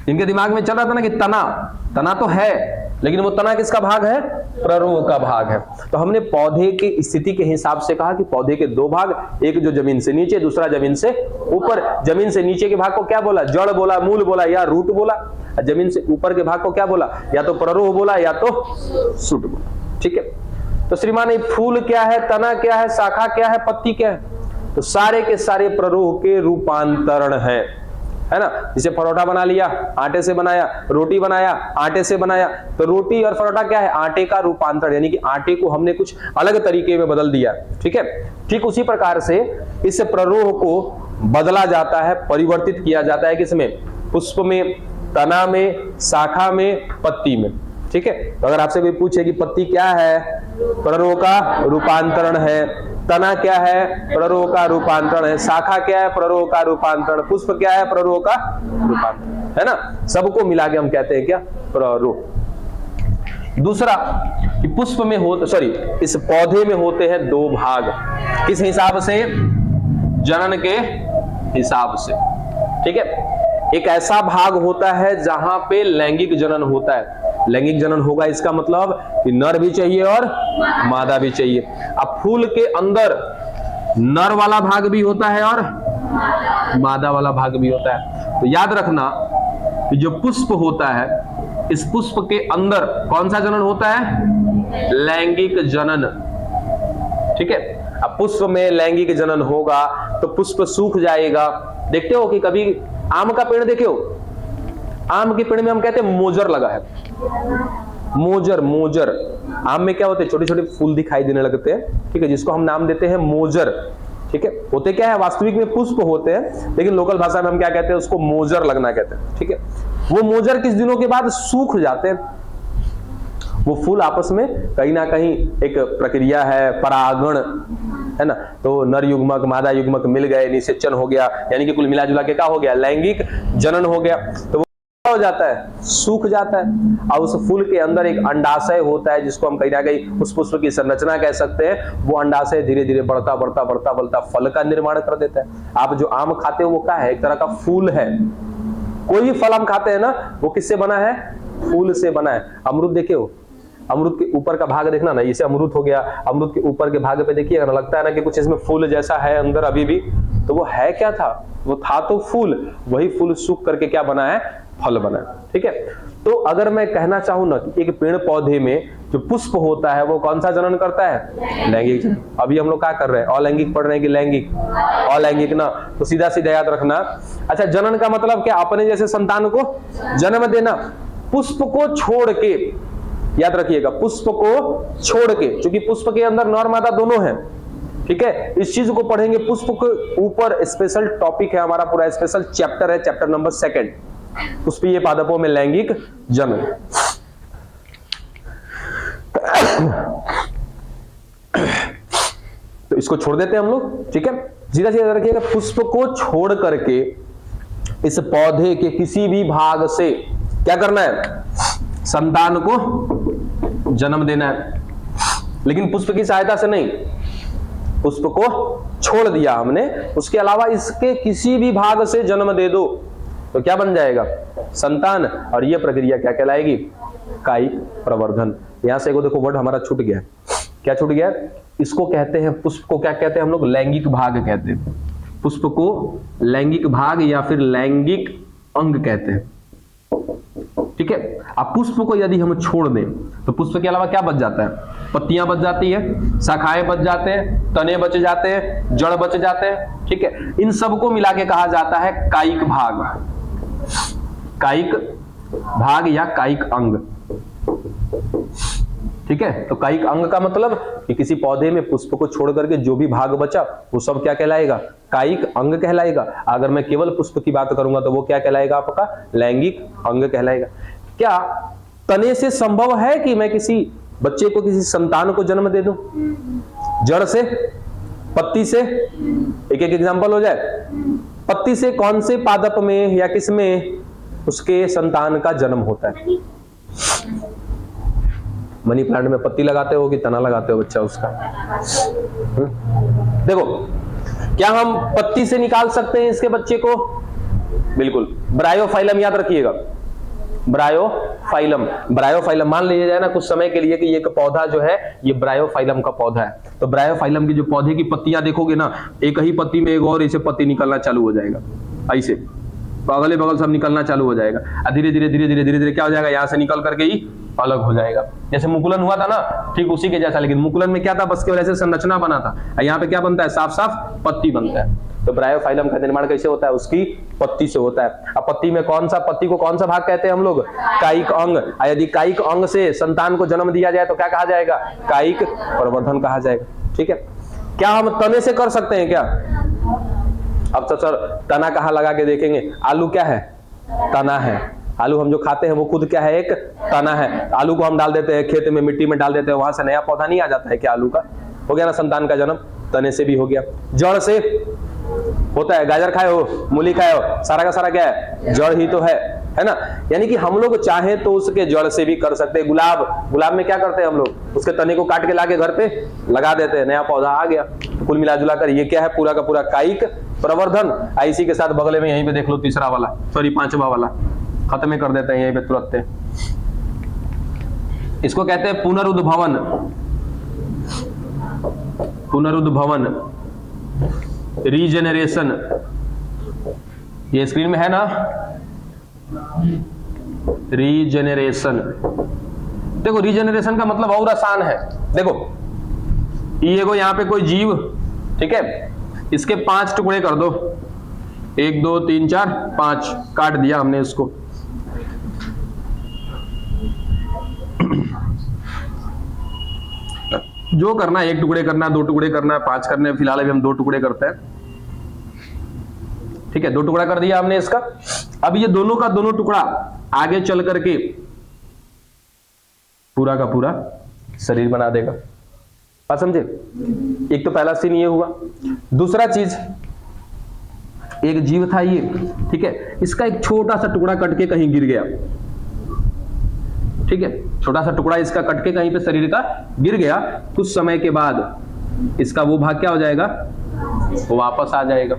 इनके दिमाग में चल रहा था ना कि तना तो है, लेकिन वो तना किसका भाग है? प्ररोह का भाग है। तो हमने पौधे की स्थिति के हिसाब से कहा कि पौधे के दो भाग, एक जो जमीन से नीचे, दूसरा जमीन से ऊपर। जमीन से नीचे के भाग को क्या बोला? जड़ बोला, मूल बोला या रूट बोला। जमीन से ऊपर के भाग को क्या बोला? या तो प्ररोह बोला या तो सूट बोला, ठीक है। तो श्रीमान, ये फूल क्या है, तना क्या है, शाखा क्या है, पत्ती क्या है? तो सारे के सारे प्ररोह के रूपांतरण है ना। जिसे परोठा बना लिया, आटे से बनाया, रोटी बनाया, आटे से बनाया, तो रोटी और परोठा क्या है? आटे का रूपांतरण, यानी कि आटे को हमने कुछ अलग तरीके में बदल दिया, ठीक है। ठीक उसी प्रकार से इस प्ररोह को बदला जाता है, परिवर्तित किया जाता है किसमें? पुष्प में, तना में, शाखा में, पत्ती में, ठीक है। तो अगर आपसे कोई पूछे कि पत्ती क्या है? प्ररोह का रूपांतरण है। तना क्या है? प्ररोह का रूपांतरण है। शाखा क्या है? प्ररोह का रूपांतरण। पुष्प क्या है? प्ररोह का रूपांतरण, है ना। सबको मिला के हम कहते हैं क्या? प्ररोह। दूसरा कि पुष्प में इस पौधे में होते हैं दो भाग। किस हिसाब से? जनन के हिसाब से, ठीक है। एक ऐसा भाग होता है जहां पे लैंगिक जनन होता है। लैंगिक जनन होगा इसका मतलब कि नर भी चाहिए और मादा भी चाहिए। अब फूल के अंदर नर वाला भाग भी होता है और मादा वाला भाग भी होता है। तो याद रखना कि जो पुष्प होता है, इस पुष्प के अंदर कौन सा जनन होता है? लैंगिक जनन, ठीक है। अब पुष्प में लैंगिक जनन होगा तो पुष्प सूख जाएगा। देखते हो कि कभी आम का पेड़ देखे हो? आम के पेड़ में हम कहते हैं मोजर लगा है। मोजर आम में क्या होते हैं? छोटे छोटे फूल दिखाई देने लगते हैं, ठीक है, जिसको हम नाम देते हैं मोजर, ठीक है। होते क्या है? वास्तविक में पुष्प होते हैं, लेकिन लोकल भाषा में हम क्या कहते हैं? उसको मोजर लगना कहते हैं, ठीक है। वो मोजर किस दिनों के बाद सूख जाते हैं। वो फूल आपस में कहीं ना कहीं एक प्रक्रिया है, परागण, है ना। तो नर युग्मक मादा युग्मक मिल गए, निषेचन हो गया, यानी कि कुल मिला जुला के क्या हो गया? लैंगिक जनन हो गया। तो वो क्या हो जाता है? सूख जाता है। और उस फूल के अंदर एक अंडाशय होता है, जिसको हम कहीं ना कहीं उस पुष्प की संरचना कह सकते हैं। वो अंडाशय धीरे धीरे बढ़ता फल का निर्माण कर देता है। आप जो आम खाते हो वो क्या है? एक तरह का फूल है। कोई भी फल हम खाते हैं ना, वो किससे बना है? फूल से बना है। अमरूद देखे हो? अमरूद के ऊपर का भाग देखना ना, इसे अमरूद हो गया। अमरूद के ऊपर के भाग पे देखिए, अगर लगता है ना कि कुछ इसमें फूल जैसा है अंदर अभी भी, तो वो है क्या था? वो था तो फूल। वही फूल सूख करके क्या बना है? फल बना है, ठीक है। तो अगर मैं कहना चाहूं ना कि एक पेड़ पौधे में जो पुष्प होता है वो कौन सा जनन करता है? लैंगिक जनन। अभी हम लोग क्या कर रहे हैं? अलैंगिक पढ़ रहे हैं कि लैंगिक? अलैंगिक ना, तो सीधा सीधा याद रखना। अच्छा, जनन का मतलब क्या? अपने जैसे संतान को जन्म देना। पुष्प को छोड़ के, याद रखिएगा, पुष्प को छोड़ के, क्योंकि पुष्प के अंदर नर मादा दोनों हैं, ठीक है। इस चीज को पढ़ेंगे। पुष्प के ऊपर स्पेशल टॉपिक है हमारा, पूरा स्पेशल चैप्टर है, चैप्टर नंबर 2, पुष्पीय पादपों में लैंगिक जनन। तो इसको छोड़ देते हैं हम लोग, ठीक है। सीधा सीधा रखिएगा, पुष्प को छोड़ करके इस पौधे के किसी भी भाग से क्या करना है? संतान को जन्म देना है, लेकिन पुष्प की सहायता से नहीं। पुष्प को छोड़ दिया हमने, उसके अलावा इसके किसी भी भाग से जन्म दे दो तो क्या बन जाएगा? संतान। और यह प्रक्रिया क्या कहलाएगी? कायिक प्रवर्धन। यहां से देखो वर्ड हमारा छूट गया। क्या छूट गया? इसको कहते हैं, पुष्प को क्या कहते हैं हम लोग? लैंगिक भाग कहते हैं। पुष्प को लैंगिक भाग या फिर लैंगिक अंग कहते हैं, ठीक है। अब पुष्प को यदि हम छोड़ दें तो पुष्प के अलावा क्या बच जाता है? पत्तियां बच जाती है, शाखाएं बच जाते हैं, तने बच जाते हैं, जड़ बच जाते हैं, ठीक है। इन सबको मिला के कहा जाता है कायिक भाग। कायिक भाग या कायिक अंग, ठीक है। तो कायिक अंग का मतलब कि किसी पौधे में पुष्प को छोड़ करके जो भी भाग बचा वो सब क्या कहलाएगा? कायिक अंग कहलाएगा। अगर मैं केवल पुष्प की बात करूंगा तो वो क्या कहलाएगा? आपका लैंगिक अंग कहलाएगा। क्या तने से संभव है कि मैं किसी बच्चे को, किसी संतान को जन्म दे दूं? जड़ से, पत्ती से? एक एक एग्जांपल हो जाए। पत्ती से कौन से पादप में या किस में उसके संतान का जन्म होता है? मनी प्लांट में पत्ती लगाते हो कि तना लगाते हो बच्चा उसका? देखो, क्या हम पत्ती से निकाल सकते हैं इसके बच्चे को? बिल्कुल। ब्रायोफाइलम याद रखिएगा, ब्रायोफाइलम। ब्रायोफाइलम मान लीजिए जाए ना कुछ समय के लिए कि ये पौधा जो है ये ब्रायोफाइलम का पौधा है, तो ब्रायोफाइलम की जो पौधे की पत्तियां देखोगे ना, एक ही पत्ती में एक और ऐसे पत्ती निकलना चालू हो जाएगा, ऐसे तो अगले बगल सब निकलना चालू हो जाएगा। धीरे धीरे धीरे धीरे धीरे धीरे क्या हो जाएगा? यहां से निकल करके ही अलग हो जाएगा। जैसे मुकुलन हुआ था ना, ठीक उसी के जैसा, लेकिन मुकुलन में क्या था? बस केवल ऐसे संरचना बना था, यहाँ पे क्या बनता है? साफ साफ पत्ती बनता है। तो ब्रायोफाइलम का निर्माण कैसे होता है? उसकी पत्ती से होता है। अब पत्ती में कौन सा, पत्ती को कौन सा भाग कहते हैं हम लोग? कायिक अंग। यदि कायिक अंग से संतान को जन्म दिया जाए तो क्या कहा जाएगा? कायिक प्रवर्धन कहा जाएगा। ठीक है। क्या हम तने से कर सकते हैं क्या? अब तो सर तना कहाँ लगा के देखेंगे? आलू क्या है? तना है। आलू हम जो खाते हैं वो खुद क्या है? एक तना है। आलू को हम डाल देते हैं खेत में, मिट्टी में डाल देते हैं, वहां से नया पौधा नहीं आ जाता है क्या? आलू का हो गया ना संतान का जन्म, तने से भी हो गया। जड़ से होता है, गाजर खाए हो, मूली खाए हो, सारा का सारा क्या है? जड़ ही तो है ना। यानी कि हम लोग चाहे तो उसके जड़ से भी कर सकते हैं। गुलाब में क्या करते हैं हम लोग? उसके तने को काट के लाके घर पे लगा देते हैं, नया पौधा आ गया। कुल मिला जुला कर ये क्या है? पूरा का पूरा कायिक प्रवर्धन। इसी के साथ बगले में यहीं पे देख लो तीसरा वाला, सॉरी पांचवा वाला, खत्म कर देते हैं यहीं पे तुरंत। इसको कहते हैं पुनरुद्भवन। पुनरुद्भवन, रीजेनरेशन। ये स्क्रीन में है ना, रीजेनरेशन। देखो रीजेनरेशन का मतलब और आसान है। देखो ये को यहाँ पे कोई जीव, ठीक है, इसके 5 टुकड़े कर दो, 1 2 3 4 5, काट दिया हमने इसको। जो करना है, 1 टुकड़े करना है, 2 टुकड़े करना है, 5 करने, फिलहाल अभी हम 2 टुकड़े करते हैं। ठीक है, 2 टुकड़ा कर दिया हमने इसका। अब ये दोनों का दोनों टुकड़ा आगे चल करके पूरा का पूरा शरीर बना देगा। बात समझे? एक तो पहला सीन ये हुआ। दूसरा चीज, एक जीव था ये, ठीक है, इसका एक छोटा सा टुकड़ा कट के कहीं गिर गया। ठीक है, छोटा सा टुकड़ा इसका कट के कहीं पे शरीर का गिर गया। कुछ समय के बाद इसका वो भाग क्या हो जाएगा? वो वापस आ जाएगा।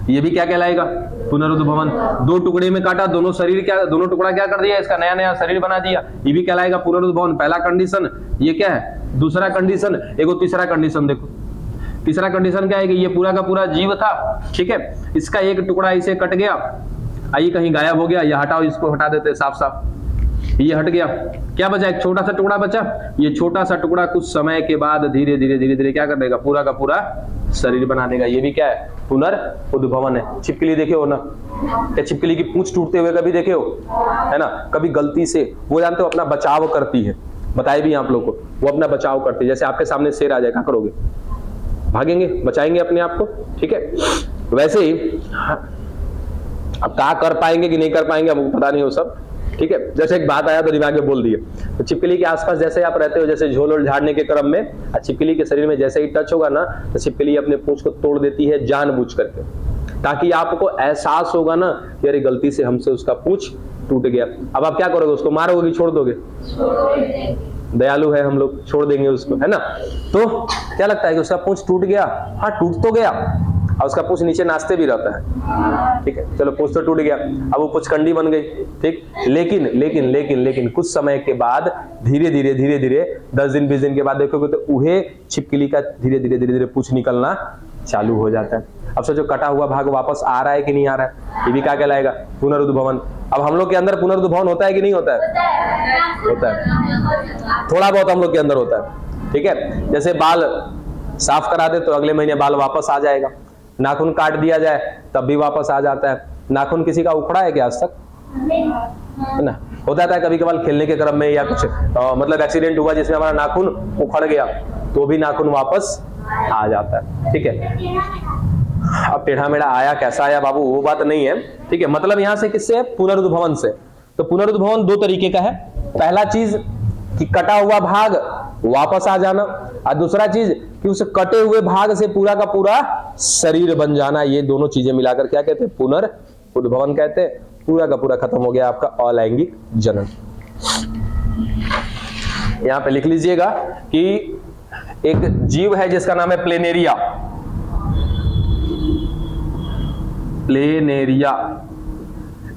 ये भी क्या कहलाएगा? पुनरुद्भवन। 2 टुकड़े में काटा, दोनों शरीर क्या, दोनों टुकड़ा क्या कर दिया? इसका नया नया शरीर बना दिया। ये भी कहलाएगा पुनरुद्भवन। पहला कंडीशन ये क्या है? दूसरा कंडीशन। एगो तीसरा कंडीशन देखो। तीसरा कंडीशन क्या है कि ये पूरा का पूरा जीव था, ठीक है, इसका एक टुकड़ा इसे कट गया, आइए कहीं गायब हो गया, ये हटाओ, इसको हटा देते साफ साफ, ये हट गया। क्या बचा? एक छोटा सा टुकड़ा बचा। ये छोटा सा टुकड़ा कुछ समय के बाद धीरे धीरे धीरे धीरे क्या कर देगा? पूरा का पूरा शरीर बना देगा। ये भी क्या है? पुनरुद्भवन है। छिपकली देखे हो ना? क्या छिपकली की पूंछ टूटते हुए कभी देखे हो? है ना? कभी गलती से, वो जानते हो अपना बचाव करती है, बताए भी आप लोग को, वो अपना बचाव करती है। जैसे आपके सामने शेर आ जाए, क्या करोगे? भागेंगे, बचाएंगे अपने आप को। ठीक है, वैसे ही अब क्या कर पाएंगे कि नहीं कर पाएंगे हमको पता नहीं हो सब। ठीक है, जैसे एक बात आया तो दिमाग में बोल दिए। तो छिपकली के आसपास जैसे आप रहते हो, जैसे झोल झाड़ने के क्रम में छिपकली के शरीर में जैसे ही टच होगा ना, तो छिपकली अपने पूंछ को तोड़ देती है जानबूझ करके, ताकि आपको एहसास होगा ना कि अरे गलती से हमसे उसका पूंछ टूट गया। अब आप क्या करोगे? उसको मारोगे कि छोड़ दोगे? दयालु है हम लोग, छोड़ देंगे उसको, है ना? तो क्या लगता है कि उसका पूंछ टूट गया? हाँ, टूट तो गया, और उसका पूंछ नीचे नाचते भी रहता है। ठीक है, चलो पूंछ तो टूट गया, अब वो पुछकंडी बन गई। ठीक, लेकिन लेकिन लेकिन लेकिन कुछ समय के बाद धीरे धीरे धीरे धीरे 10 दिन 20 दिन के बाद देखोगे तो उहे छिपकली का धीरे धीरे धीरे धीरे पूंछ निकलना चालू हो जाता है। अब सोचो कटा हुआ भाग वापस आ रहा है कि नहीं आ रहा है? ये भी क्या कहलाएगा? पुनरुद्भवन। अब हम लोग के अंदर पुनरुद्भवन होता है कि नहीं होता है? होता है, थोड़ा बहुत हम लोग के अंदर होता है। ठीक है, जैसे बाल साफ करा दे तो अगले महीने बाल वापस आ जाएगा। नाखून काट दिया जाए तब भी वापस आ जाता है। नाखून किसी का उखड़ा है क्या आज तक? है ना? होता था कभी कभार खेलने के क्रम में या कुछ मतलब एक्सीडेंट हुआ जिसमें हमारा नाखून उखड़ गया, तो भी नाखून वापस आ जाता है। ठीक है, अब टेढ़ा मेढ़ा आया, कैसा आया बाबू वो बात नहीं है। ठीक है, मतलब यहां से किससे है? पुनरुद्भवन से। तो पुनरुद्भवन दो तरीके का है। पहला चीज कि कटा हुआ भाग वापस आ जाना, और दूसरा चीज कि उस कटे हुए भाग से पूरा का पूरा शरीर बन जाना। ये दोनों चीजें मिलाकर क्या कहते हैं? पुनरुद्भवन कहते हैं। पूरा का पूरा खत्म हो गया आपका अलैंगिक जनन। यहां पे लिख लीजिएगा कि एक जीव है जिसका नाम है प्लेनेरिया। प्लेनेरिया,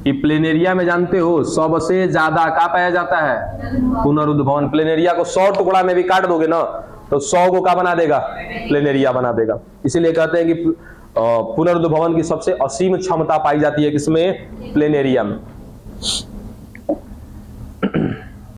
कि प्लेनेरिया में जानते हो सबसे ज्यादा क्या पाया जाता है? पुनरुद्भवन। प्लेनेरिया को 100 टुकड़ा में भी काट दोगे ना तो 100 को क्या बना देगा? प्लेनेरिया बना देगा। इसीलिए कहते हैं कि पुनरुद्भवन की सबसे असीम क्षमता पाई जाती है किसमें? प्लेनेरिया में।